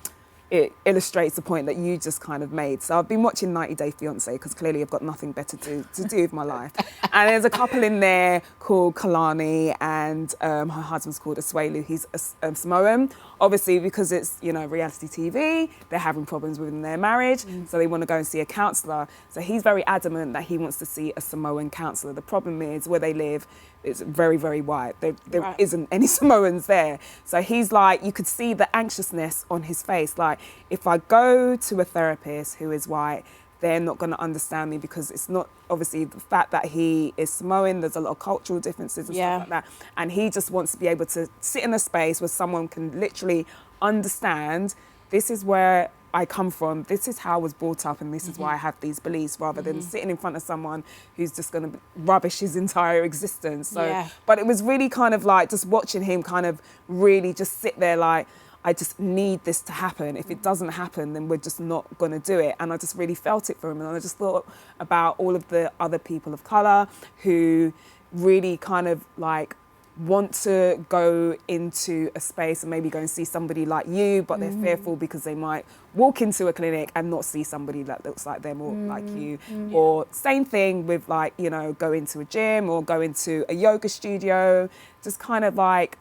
it illustrates the point that you just kind of made. So I've been watching 90 Day Fiancé because clearly I've got nothing better to do with my life. And there's a couple in there called Kalani, and her husband's called Asuelu. He's a Samoan. Obviously, because it's, you know, reality TV, they're having problems within their marriage, so they want to go and see a counsellor. So he's very adamant that he wants to see a Samoan counsellor. The problem is where they live, it's very, very white. There isn't any Samoans there. So he's like, you could see the anxiousness on his face. Like, if I go to a therapist who is white, they're not going to understand me, because it's not, obviously, the fact that he is Samoan, there's a lot of cultural differences and stuff like that. And he just wants to be able to sit in a space where someone can literally understand, this is where I come from, this is how I was brought up, and this is why I have these beliefs, rather than sitting in front of someone who's just going to rubbish his entire existence. So, but it was really kind of like just watching him kind of really just sit there like, I just need this to happen. If it doesn't happen, then we're just not going to do it. And I just really felt it for him. And I just thought about all of the other people of colour who really kind of like want to go into a space and maybe go and see somebody like you, but they're fearful because they might walk into a clinic and not see somebody that looks like them or like you. Or same thing with, like, you know, go into a gym or go into a yoga studio. Just kind of like,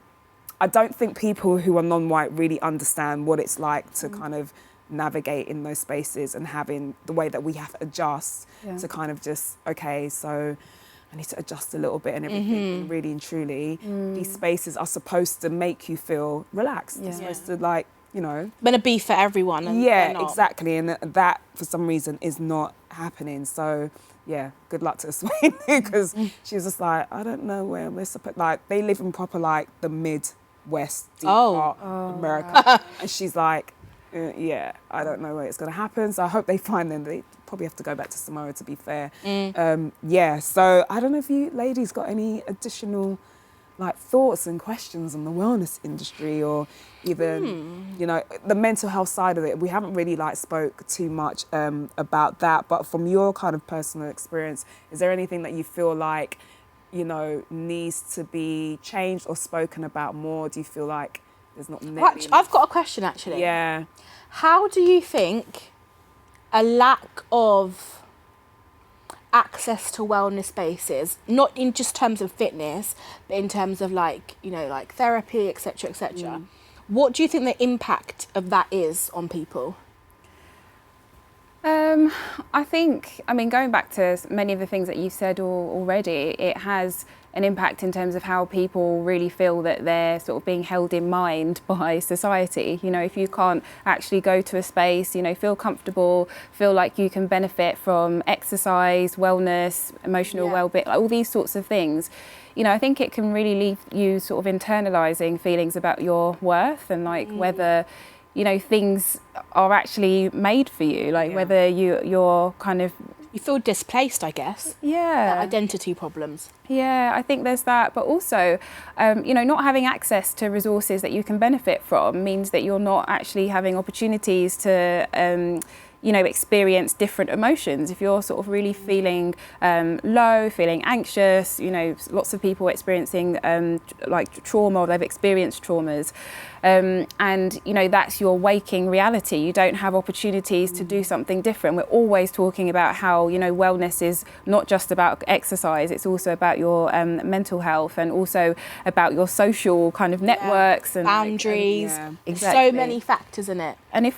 I don't think people who are non-white really understand what it's like to kind of navigate in those spaces, and having the way that we have to adjust to kind of just, okay, so I need to adjust a little bit and everything. And really and truly, these spaces are supposed to make you feel relaxed. They're supposed to, like, you know, meant to be for everyone. And exactly. And that for some reason is not happening. So yeah, good luck to Asuelu, because she was just like, I don't know where we're supposed, like, they live in proper like the Midwest deep part of America. And she's like, I don't know where it's going to happen. So I hope they find them. They probably have to go back to Samoa, to be fair. So I don't know if you ladies got any additional like thoughts and questions on the wellness industry, or even, you know, the mental health side of it. We haven't really like spoke too much about that, but from your kind of personal experience, is there anything that you feel like, you know, needs to be changed or spoken about more? Do you feel like there's not nearly I've got a question, actually. Yeah. How do you think a lack of access to wellness spaces, not in just terms of fitness, but in terms of, like, you know, like therapy, etc., etc., what do you think the impact of that is on people? I think, I mean, going back to many of the things that you've said already, it has an impact in terms of how people really feel that they're sort of being held in mind by society. You know, if you can't actually go to a space, you know, feel comfortable, feel like you can benefit from exercise, wellness, emotional well-being, like all these sorts of things, you know, I think it can really leave you sort of internalising feelings about your worth, and like whether, you know, things are actually made for you, like whether you're kind of... You feel displaced, I guess. Yeah. Like identity problems. Yeah, I think there's that. But also, you know, not having access to resources that you can benefit from means that you're not actually having opportunities to... you know, experience different emotions. If you're sort of really feeling low, feeling anxious, you know, lots of people experiencing like trauma, or they've experienced traumas, and, you know, that's your waking reality. You don't have opportunities to do something different. We're always talking about how, you know, wellness is not just about exercise, it's also about your mental health, and also about your social kind of networks and boundaries. Exactly. So many factors in it. And if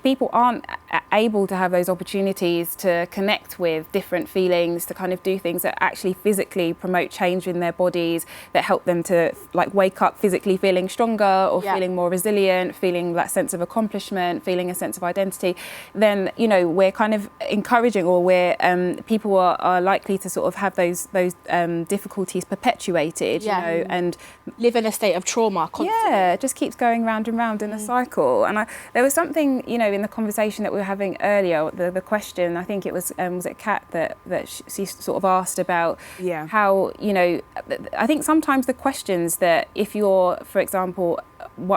people aren't able to have those opportunities to connect with different feelings, to kind of do things that actually physically promote change in their bodies, that help them to like wake up physically feeling stronger or feeling more resilient, feeling that sense of accomplishment, feeling a sense of identity, then, you know, we're kind of encouraging, or we're people are likely to sort of have those difficulties perpetuated, you know, and live in a state of trauma constantly. Yeah, it just keeps going round and round in a cycle. And there was something, you know, in the conversation that we were having earlier, the question, I think it was it Kat that she sort of asked about how, you know, I think sometimes the questions that if you're, for example,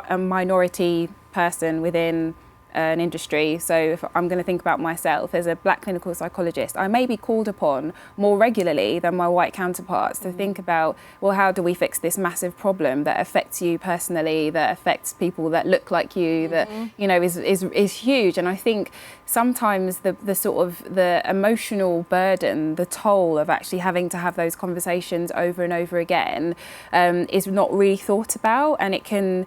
a minority person within an industry, so if I'm going to think about myself as a black clinical psychologist, I may be called upon more regularly than my white counterparts to think about, well, how do we fix this massive problem that affects you personally, that affects people that look like you, that, you know, is huge. And I think sometimes the sort of the emotional burden, the toll of actually having to have those conversations over and over again is not really thought about. And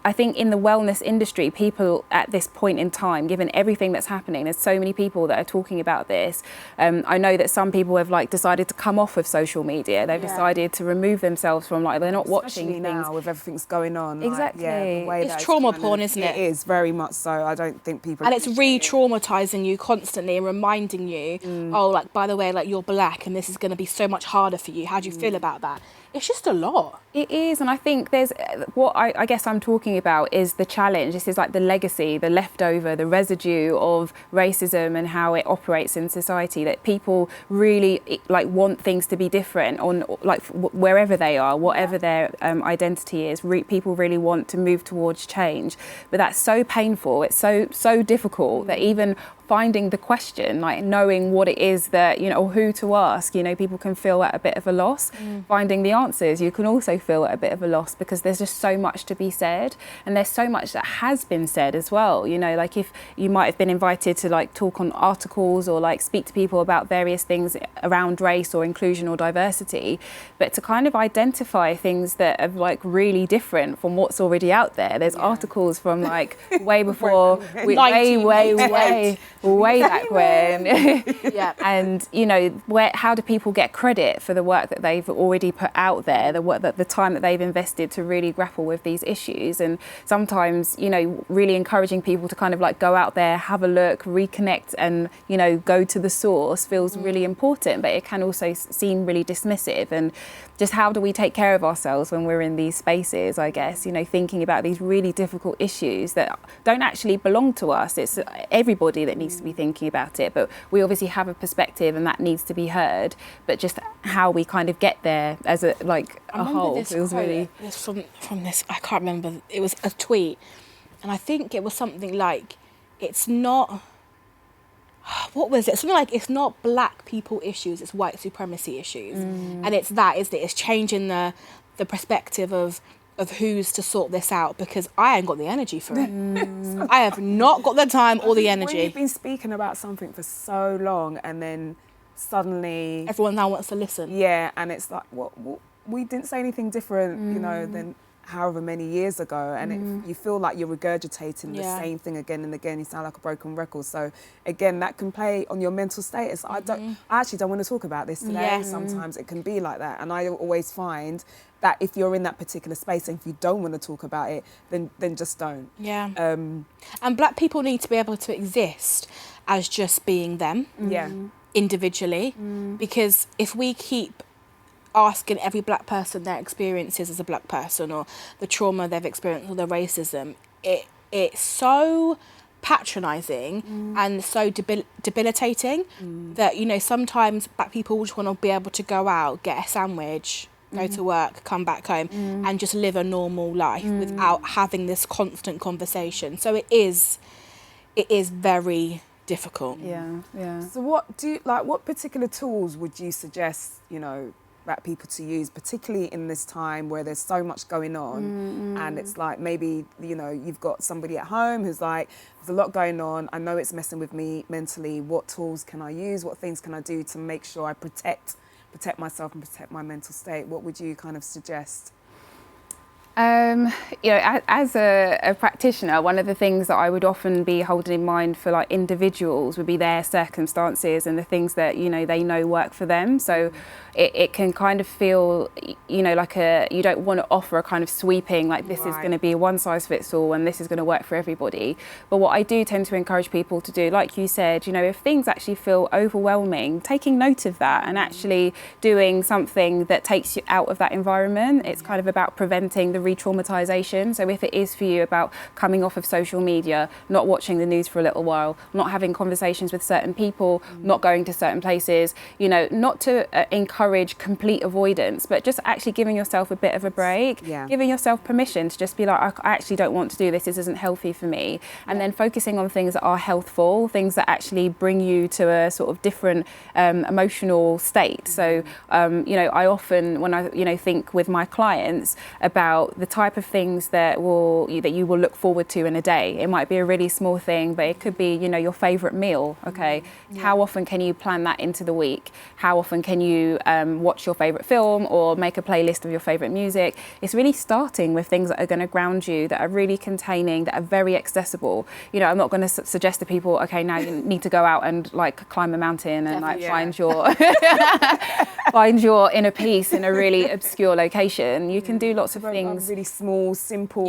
I think in the wellness industry, people at this point in time, given everything that's happening, there's so many people that are talking about this. I know that some people have like decided to come off of social media. They've decided to remove themselves from, like, they're not watching things. Now with everything's going on. Exactly. Like, the way it's trauma porn, isn't it? It is, very much so. I don't think people... And it's re-traumatising you constantly and reminding you, oh, like, by the way, like, you're black and this is going to be so much harder for you. How do you feel about that? It's just a lot. It is, and I think there's what I guess I'm talking about is the challenge. This is like the legacy, the leftover, the residue of racism and how it operates in society, that people really like want things to be different on like wherever they are, whatever their identity is. People really want to move towards change, but that's so painful. It's so difficult that even finding the question, like knowing what it is that, you know, or who to ask, you know, people can feel at a bit of a loss. Finding the answers, you can also feel at a bit of a loss, because there's just so much to be said, and there's so much that has been said as well. You know, like if you might have been invited to like talk on articles or like speak to people about various things around race or inclusion or diversity, but to kind of identify things that are like really different from what's already out there. There's articles from like way before, way back when. And, you know, how do people get credit for the work that they've already put out there, the time that they've invested to really grapple with these issues? And sometimes, you know, really encouraging people to kind of like go out there, have a look, reconnect, and, you know, go to the source feels really important, but it can also seem really dismissive. And just how do we take care of ourselves when we're in these spaces, I guess, you know, thinking about these really difficult issues that don't actually belong to us. It's everybody that needs to be thinking about it, but we obviously have a perspective and that needs to be heard, but just how we kind of get there as a whole feels really... This from this, I can't remember, it was a tweet, and I think it was something like, it's not... What was it? Something like, it's not black people issues, it's white supremacy issues. And it's that, isn't it? It's changing the perspective of who's to sort this out, because I ain't got the energy for it. I have not got the time or the energy. When you've been speaking about something for so long and then suddenly... Everyone now wants to listen. Yeah, and it's like, what we didn't say anything different, you know, than however many years ago, and you feel like you're regurgitating the same thing again and again. You sound like a broken record. So again, that can play on your mental status. I actually don't want to talk about this today. Sometimes it can be like that, and I always find that if you're in that particular space and if you don't want to talk about it, then just don't. And black people need to be able to exist as just being them individually, because if we keep asking every black person their experiences as a black person, or the trauma they've experienced, or the racism, it's so patronising and so debilitating that, you know, sometimes black people just want to be able to go out, get a sandwich, go to work, come back home and just live a normal life without having this constant conversation. So it is very difficult. So what particular tools would you suggest, you know, black people to use, particularly in this time where there's so much going on, and it's like, maybe, you know, you've got somebody at home who's like, there's a lot going on, I know it's messing with me mentally, what tools can I use, what things can I do to make sure I protect myself and protect my mental state? What would you kind of suggest? You know, as a practitioner, one of the things that I would often be holding in mind for like individuals would be their circumstances and the things that, you know, they know work for them. So it can kind of feel, you know, like you don't want to offer a kind of sweeping, like this is going to be a one size fits all and this is going to work for everybody. But what I do tend to encourage people to do, like you said, you know, if things actually feel overwhelming, taking note of that and actually doing something that takes you out of that environment. It's kind of about preventing the re-traumatization. So if it is for you about coming off of social media, not watching the news for a little while, not having conversations with certain people, not going to certain places, you know, not to encourage complete avoidance, but just actually giving yourself a bit of a break, giving yourself permission to just be like, I actually don't want to do this isn't healthy for me. And then focusing on things that are healthful, things that actually bring you to a sort of different emotional state. So, you know, I often, when I, you know, think with my clients about the type of things that you will look forward to in a day. It might be a really small thing, but it could be, you know, your favorite meal. Okay. How often can you plan that into the week? How often can you watch your favorite film or make a playlist of your favorite music? It's really starting with things that are going to ground you, that are really containing, that are very accessible. You know, I'm not going to suggest to people, okay, now you need to go out and like climb a mountain and like find your inner peace in a really obscure location. You can do lots of things. Really small, simple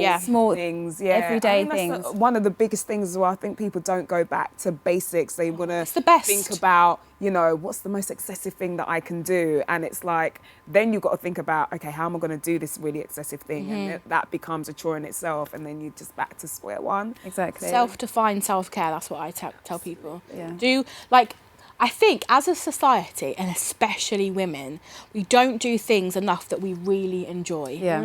things. Everyday that's things. One of the biggest things as well. I think people don't go back to basics. They want to think best. about, you know, what's the most excessive thing that I can do? And it's like, then you've got to think about, okay, how am I going to do this really excessive thing? And that becomes a chore in itself. And then you're just back to square one. Exactly. Self-defined self-care, that's what I tell people. Yeah. I think as a society, and especially women, we don't do things enough that we really enjoy. Yeah.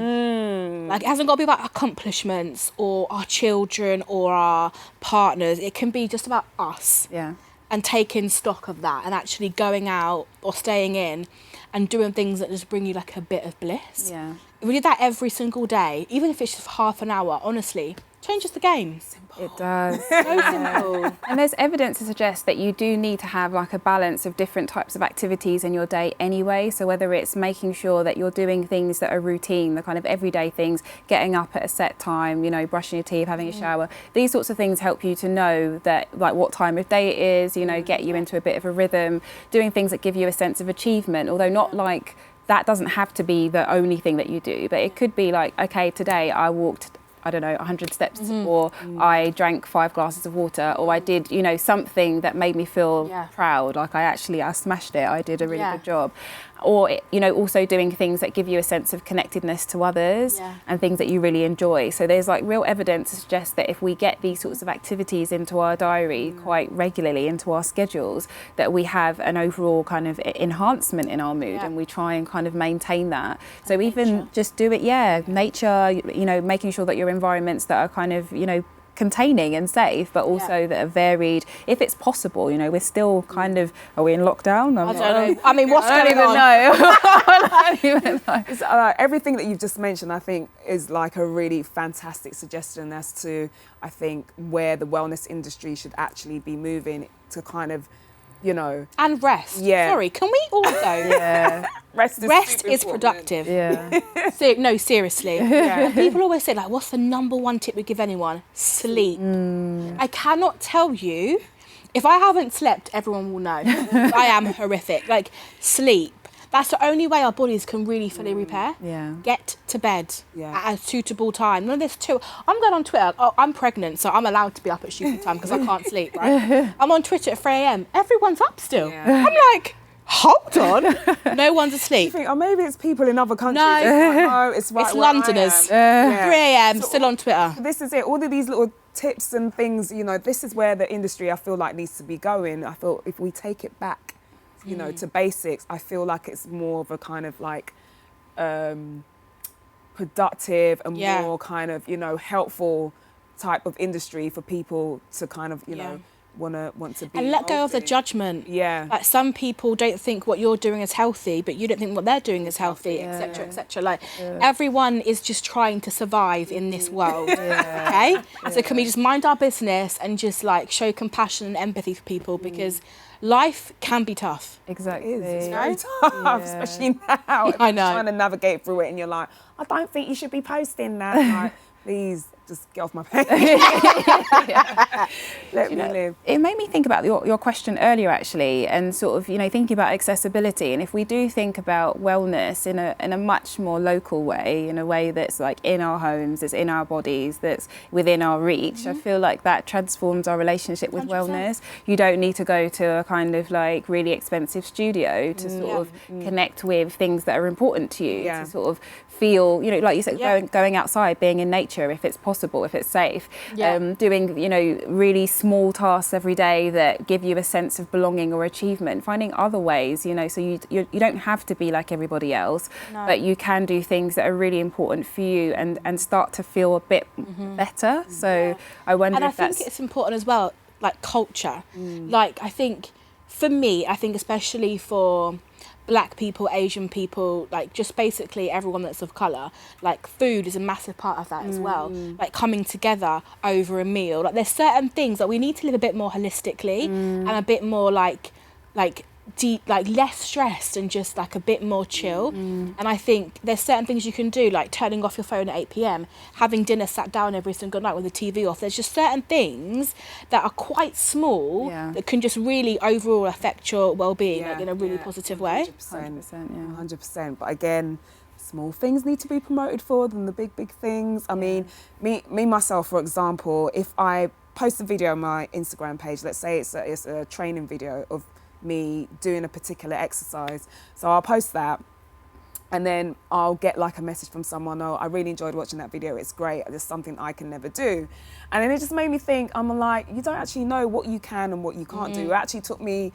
Like, it hasn't got to be about accomplishments or our children or our partners. It can be just about us. Yeah. And taking stock of that and actually going out or staying in and doing things that just bring you like a bit of bliss. Yeah. If we did that every single day, even if it's just half an hour, honestly, changes the game. It does. So simple. And there's evidence to suggest that you do need to have like a balance of different types of activities in your day anyway. So whether it's making sure that you're doing things that are routine, the kind of everyday things, getting up at a set time, you know, brushing your teeth, having a shower, these sorts of things help you to know that like what time of day it is, you know, get you into a bit of a rhythm, doing things that give you a sense of achievement, although not like that doesn't have to be the only thing that you do, but it could be like, okay, today I walked 100 steps, or I drank 5 glasses of water, or I did, you know, something that made me feel proud, like I smashed it, I did a really good job. Or, you know, also doing things that give you a sense of connectedness to others and things that you really enjoy. So there's like real evidence to suggest that if we get these sorts of activities into our diary quite regularly, into our schedules, that we have an overall kind of enhancement in our mood and we try and kind of maintain that. So even just do it, nature, you know, making sure that your environments that are kind of, you know, containing and safe, but also that are varied, if it's possible. You know, we're still kind of, are we in lockdown? I don't know. I mean, what's going on? I don't even know. Everything that you've just mentioned, I think, is like a really fantastic suggestion as to, I think, where the wellness industry should actually be moving to kind of, you know. And rest. Sorry, can we all go? Rest is productive. Yeah. No, seriously. People always say, like, what's the number one tip we give anyone? Sleep. I cannot tell you. If I haven't slept, everyone will know. I am horrific. Like, sleep. That's the only way our bodies can really fully repair. Get to bed at a suitable time. I'm going on Twitter. Oh, I'm pregnant, so I'm allowed to be up at stupid time because I can't sleep, right? I'm on Twitter at 3 a.m. Everyone's up still. I'm like, hold on. No one's asleep. Think, maybe it's people in other countries. No, it's right. It's Londoners. 3 a.m. still on Twitter. This is it. All of these little tips and things, you know, this is where the industry, I feel like, needs to be going. I feel if we take it back, you know, to basics, I feel like it's more of a kind of like productive and more kind of, you know, helpful type of industry for people to kind of, you know, want to be and let go of the involved in. judgment. Yeah. Like some people don't think what you're doing is healthy, but you don't think what they're doing is healthy, etc., etc. Like everyone is just trying to survive in this world. Okay, so can we just mind our business and just like show compassion and empathy for people, because life can be tough. Exactly. It's very tough, especially now. I know. Trying to navigate through it, and you're like, I don't think you should be posting that. Like, please, just get off my page. Let me live. It made me think about your question earlier, actually, and sort of, thinking about accessibility. And if we do think about wellness in a much more local way, in a way that's like in our homes, that's in our bodies, that's within our reach, I feel like that transforms our relationship with 100%. wellness. You don't need to go to a kind of like really expensive studio to sort of connect with things that are important to you, to sort of feel, like you said, going outside, being in nature if it's possible, if it's safe, doing, really small tasks every day that give you a sense of belonging or achievement, finding other ways, so you don't have to be like everybody else, but you can do things that are really important for you and start to feel a bit better. So I wonder if I think it's important as well, like culture. Like I think, for me, especially for Black people, Asian people, like just basically everyone that's of colour, like food is a massive part of that as well. Like coming together over a meal. Like there's certain things that we need to live a bit more holistically and a bit more like deep, like less stressed and just like a bit more chill. And I think there's certain things you can do, like turning off your phone at 8 p.m, having dinner sat down every single night with the TV off. There's just certain things that are quite small that can just really overall affect your well-being like in a really positive way. 100%, 100%. But again, small things need to be promoted forward than the big things. I mean, me myself, for example, if I post a video on my Instagram page, let's say it's a training video of me doing a particular exercise, so I'll post that, and then I'll get like a message from someone, oh, I really enjoyed watching that video, it's great, there's something I can never do. And then it just made me think, I'm like, you don't actually know what you can and what you can't do. It actually took me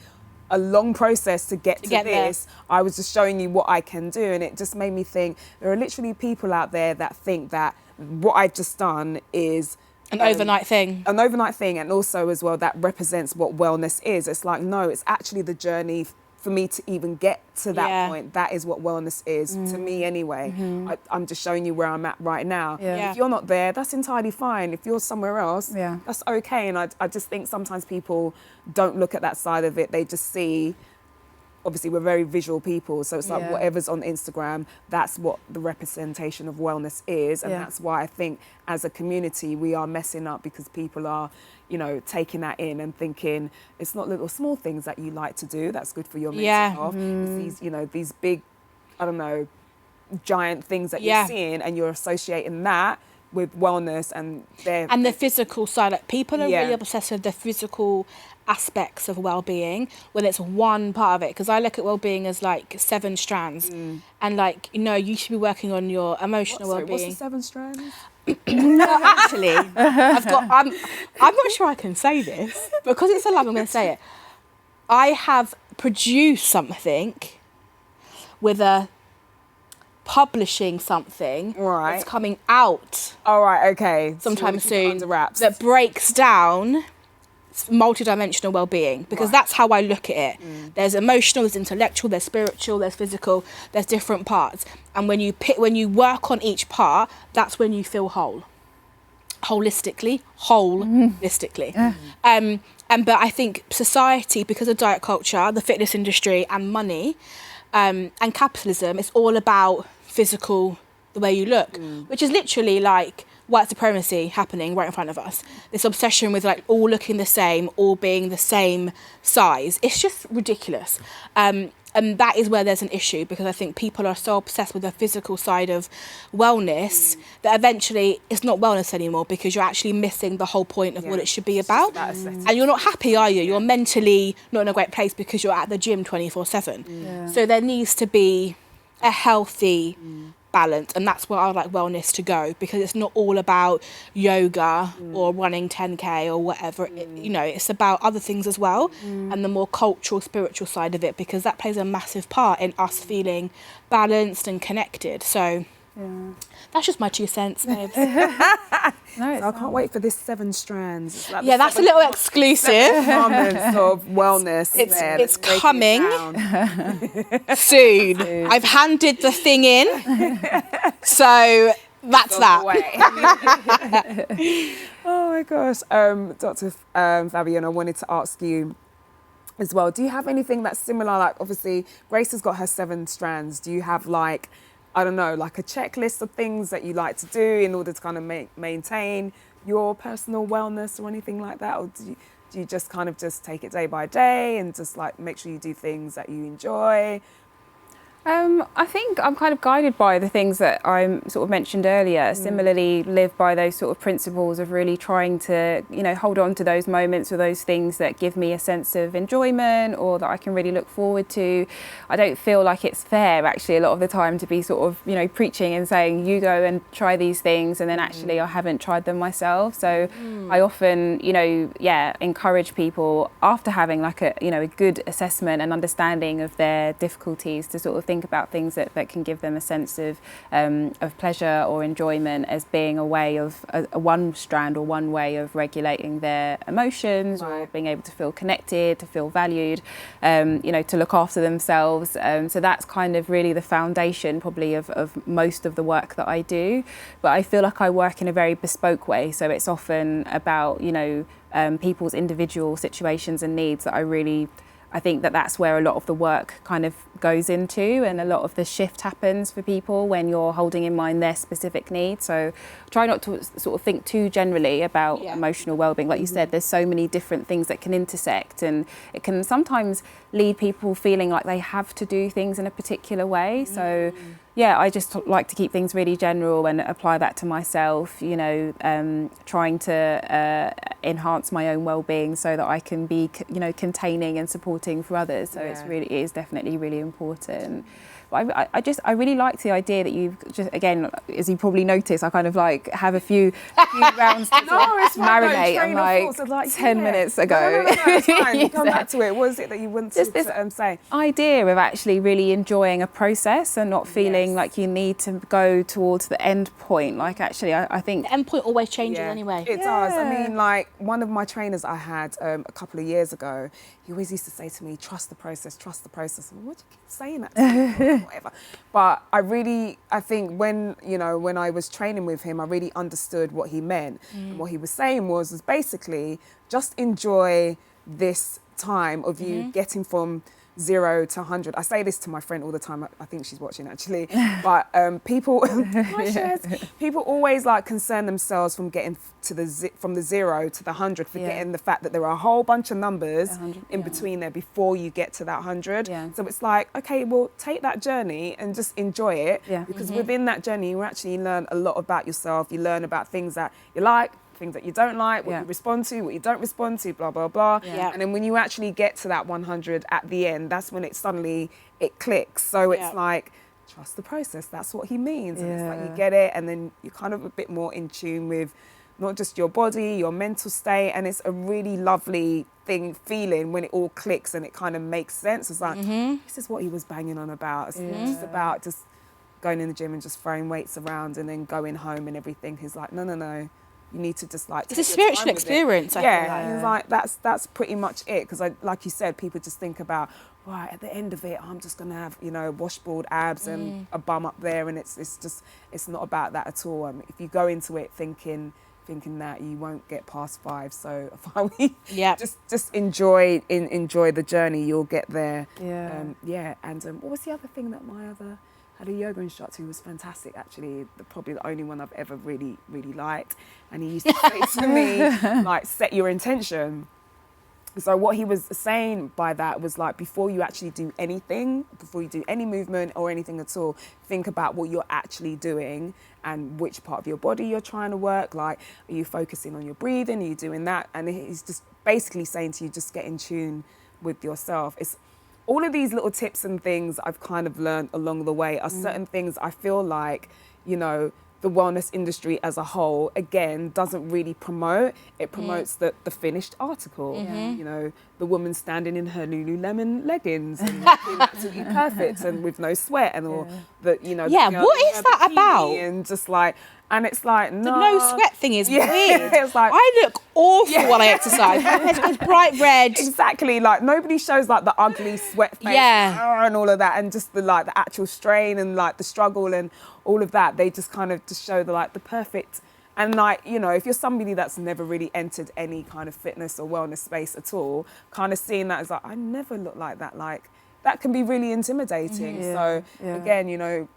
a long process to get to this. I was just showing you what I can do, and it just made me think there are literally people out there that think that what I've just done is An overnight thing. An overnight thing, and also as well that represents what wellness is. It's like, no, it's actually the journey for me to even get to that point. That is what wellness is, to me anyway. I'm just showing you where I'm at right now. If you're not there, that's entirely fine. If you're somewhere else, that's okay. And I just think sometimes people don't look at that side of it. They just see, obviously we're very visual people, so it's like whatever's on Instagram, that's what the representation of wellness is. And that's why I think as a community we are messing up, because people are, taking that in and thinking it's not little small things that you like to do that's good for your mental health. It's these, these big, I don't know, giant things that you're seeing, and you're associating that with wellness and the physical side. Like people are really obsessed with the physical aspects of well-being when it's one part of it, because I look at well-being as like 7 strands, and like, you should be working on your emotional well-being. What's the 7 strands? No, actually, I'm not sure I can say this because it's a lie. I'm going to say it. I have produced something with a publishing something that's coming out. All right, okay. Sometime soon that breaks down multidimensional well-being, because that's how I look at it. There's emotional, there's intellectual, there's spiritual, there's physical, there's different parts, and when you work on each part, that's when you feel holistically. But I think society, because of diet culture, the fitness industry, and money, and capitalism, it's all about physical, the way you look, which is literally like white supremacy happening right in front of us. This obsession with like all looking the same, all being the same size. It's just ridiculous. And that is where there's an issue, because I think people are so obsessed with the physical side of wellness that eventually it's not wellness anymore, because you're actually missing the whole point of what it should be about. And you're not happy, are you? You're mentally not in a great place because you're at the gym 24/7. So there needs to be a healthy balance, and that's where I would like wellness to go, because it's not all about yoga or running 10k or whatever. It's about other things as well, and the more cultural, spiritual side of it, because that plays a massive part in us feeling balanced and connected. So That's just my 2 cents, babes. No, it's I can't wait for this 7 strands. It's like Yeah, that's a little exclusive. moments of wellness. It's coming soon. I've handed the thing in, so that's that. Oh my gosh, Dr. Fabienne, I wanted to ask you as well. Do you have anything that's similar? Like, obviously, Grace has got her 7 strands. Do you have like, I don't know, like a checklist of things that you like to do in order to kind of maintain your personal wellness or anything like that? Or do you just kind of just take it day by day and just like make sure you do things that you enjoy? I think I'm kind of guided by the things that I sort of mentioned earlier. Similarly, live by those sort of principles of really trying to, hold on to those moments or those things that give me a sense of enjoyment or that I can really look forward to. I don't feel like it's fair, actually, a lot of the time to be sort of, preaching and saying, you go and try these things, and then actually I haven't tried them myself. So I often, encourage people after having like a good assessment and understanding of their difficulties to sort of think about things that can give them a sense of pleasure or enjoyment as being a way of a one strand or one way of regulating their emotions, or being able to feel connected, to feel valued, to look after themselves. So that's kind of really the foundation probably of most of the work that I do. But I feel like I work in a very bespoke way. So it's often about, people's individual situations and needs that I think that's where a lot of the work kind of goes into, and a lot of the shift happens for people when you're holding in mind their specific needs. So try not to sort of think too generally about emotional well-being. Like you said, there's so many different things that can intersect, and it can sometimes lead people feeling like they have to do things in a particular way. So I just like to keep things really general and apply that to myself, trying to enhance my own well-being so that I can be, containing and supporting for others. So it is definitely really important. But I really like the idea that you've just, again, as you probably noticed, I kind of like have a few rounds to marinate and like 10 minutes ago. No, it's fine. Come back to it. What is it that you wanted to say? Idea of actually really enjoying a process and not feeling like you need to go towards the end point. Like actually, I think the end point always changes anyway. It does. I mean, like one of my trainers I had a couple of years ago, he always used to say to me, trust the process, trust the process. What do you keep saying that to me? Whatever. But I think when I was training with him, I really understood what he meant. And what he was saying was basically just enjoy this time of you getting from 0 to 100. I say this to my friend all the time. I think she's watching actually. But people always like concern themselves from getting to from the 0 to the 100, forgetting the fact that there are a whole bunch of numbers in between there before you get to that 100. So it's like, okay, well, take that journey and just enjoy it, because within that journey you actually learn a lot about yourself. You learn about things that you like, things that you don't like, what you respond to, what you don't respond to, blah, blah, blah. And then when you actually get to that 100 at the end, that's when it clicks. So it's like, trust the process. That's what he means. And it's like you get it, and then you're kind of a bit more in tune with not just your body, your mental state. And it's a really lovely feeling when it all clicks and it kind of makes sense. It's like, this is what he was banging on about. It's just about just going in the gym and just throwing weights around and then going home and everything. He's like, no. You need to just like... It's a spiritual experience, I feel like. He's like, that's pretty much it. Because like you said, people just think about, right, at the end of it, I'm just going to have, washboard abs and a bum up there. And it's not about that at all. If you go into it thinking that, you won't get past 5. So just enjoy the journey. You'll get there. And what was the other thing that had a yoga instructor who was fantastic, actually, probably the only one I've ever really, really liked. And he used to say to me, like, set your intention. So what he was saying by that was like, before you actually do anything, before you do any movement or anything at all, think about what you're actually doing and which part of your body you're trying to work. Like, are you focusing on your breathing? Are you doing that? And he's just basically saying to you, just get in tune with yourself. It's all of these little tips and things I've kind of learned along the way are certain things I feel like, the wellness industry as a whole, again, doesn't really promote. It promotes the finished article. You know, the woman standing in her Lululemon leggings and looking absolutely perfect and with no sweat and all the, you know. Yeah, the girl what in is her that bikini about? And just like, and it's like, no. The no sweat thing is weird. It's like, I look awful when I exercise. My hair goes bright red. exactly, like nobody shows like the ugly sweat face and all of that, and just the like the actual strain and like the struggle and all of that. They just kind of just show the like the perfect. And like, you know, if you're somebody that's never really entered any kind of fitness or wellness space at all, kind of seeing that as like, I never look like that. Like that can be really intimidating. So again, you know,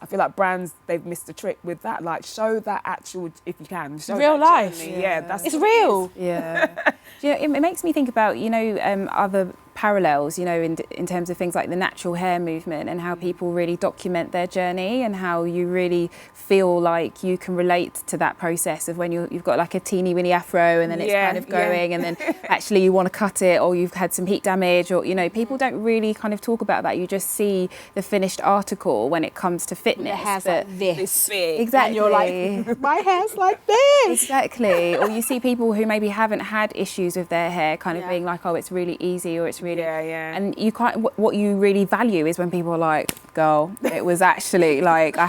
I feel like brands, they've missed a trick with that. Like, show that actual, if you can, show real that life. journey. Yeah, that's it's real. Yeah. It makes me think about, you know, other parallels, you know, in terms of things like the natural hair movement and how people really document their journey and how you really feel like you can relate to that process of when you've got like a teeny weeny afro and then it's kind of going and then actually you want to cut it or you've had some heat damage or, you know, people don't really kind of talk about that. You just see the finished article when it comes to fitness. Their hair's like this. Exactly. And you're like, my hair's like this. Exactly. Or you see people who maybe haven't had issues with their hair kind of being like, oh, it's really easy or it's really... And you can't... What you really value is when people are like, girl, it was actually like, I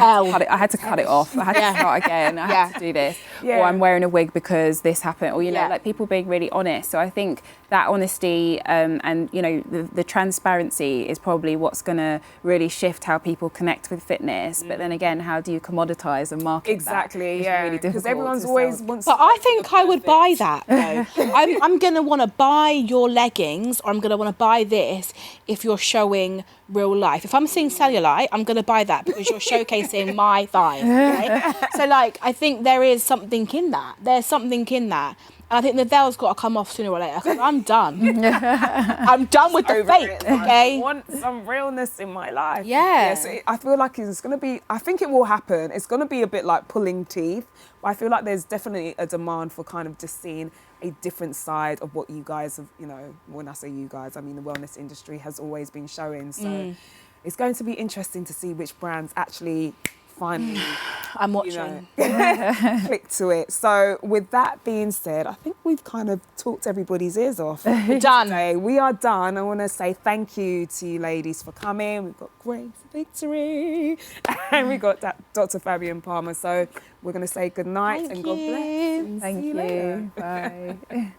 had to cut it off. I had to start again. I had to do this. Or I'm wearing a wig because this happened. Or, you know, like people being really honest. So I think that honesty and, you know, the transparency is probably what's going to really shift how people connect with fitness. But then again, how do you commoditize and market exactly, that? Really Because everyone's always wants. But I think I would buy that though. I'm going to want to buy your leggings or I'm going to want to buy this if you're showing real life. If I'm seeing cellulite, I'm going to buy that because you're showcasing my thighs. Okay? So like, I think there is something in that. There's something in that. And I think the veil's got to come off sooner or later because I'm done. I'm done with the fake, okay? I want some realness in my life. Yeah. So I feel like it's going to be, I think it will happen. It's going to be a bit like pulling teeth. But I feel like there's definitely a demand for kind of just seeing a different side of what you guys have, you know, when I say you guys, I mean the wellness industry has always been showing. So it's going to be interesting to see which brands actually finally I'm watching. Click to it. So with that being said, I think we've kind of talked everybody's ears off. We're done. Today. We are done. I want to say thank you to you ladies for coming. We've got Grace Victory and we've got Dr. Fabienne Palmer. So we're going to say good night and God bless. Thank you. Bye.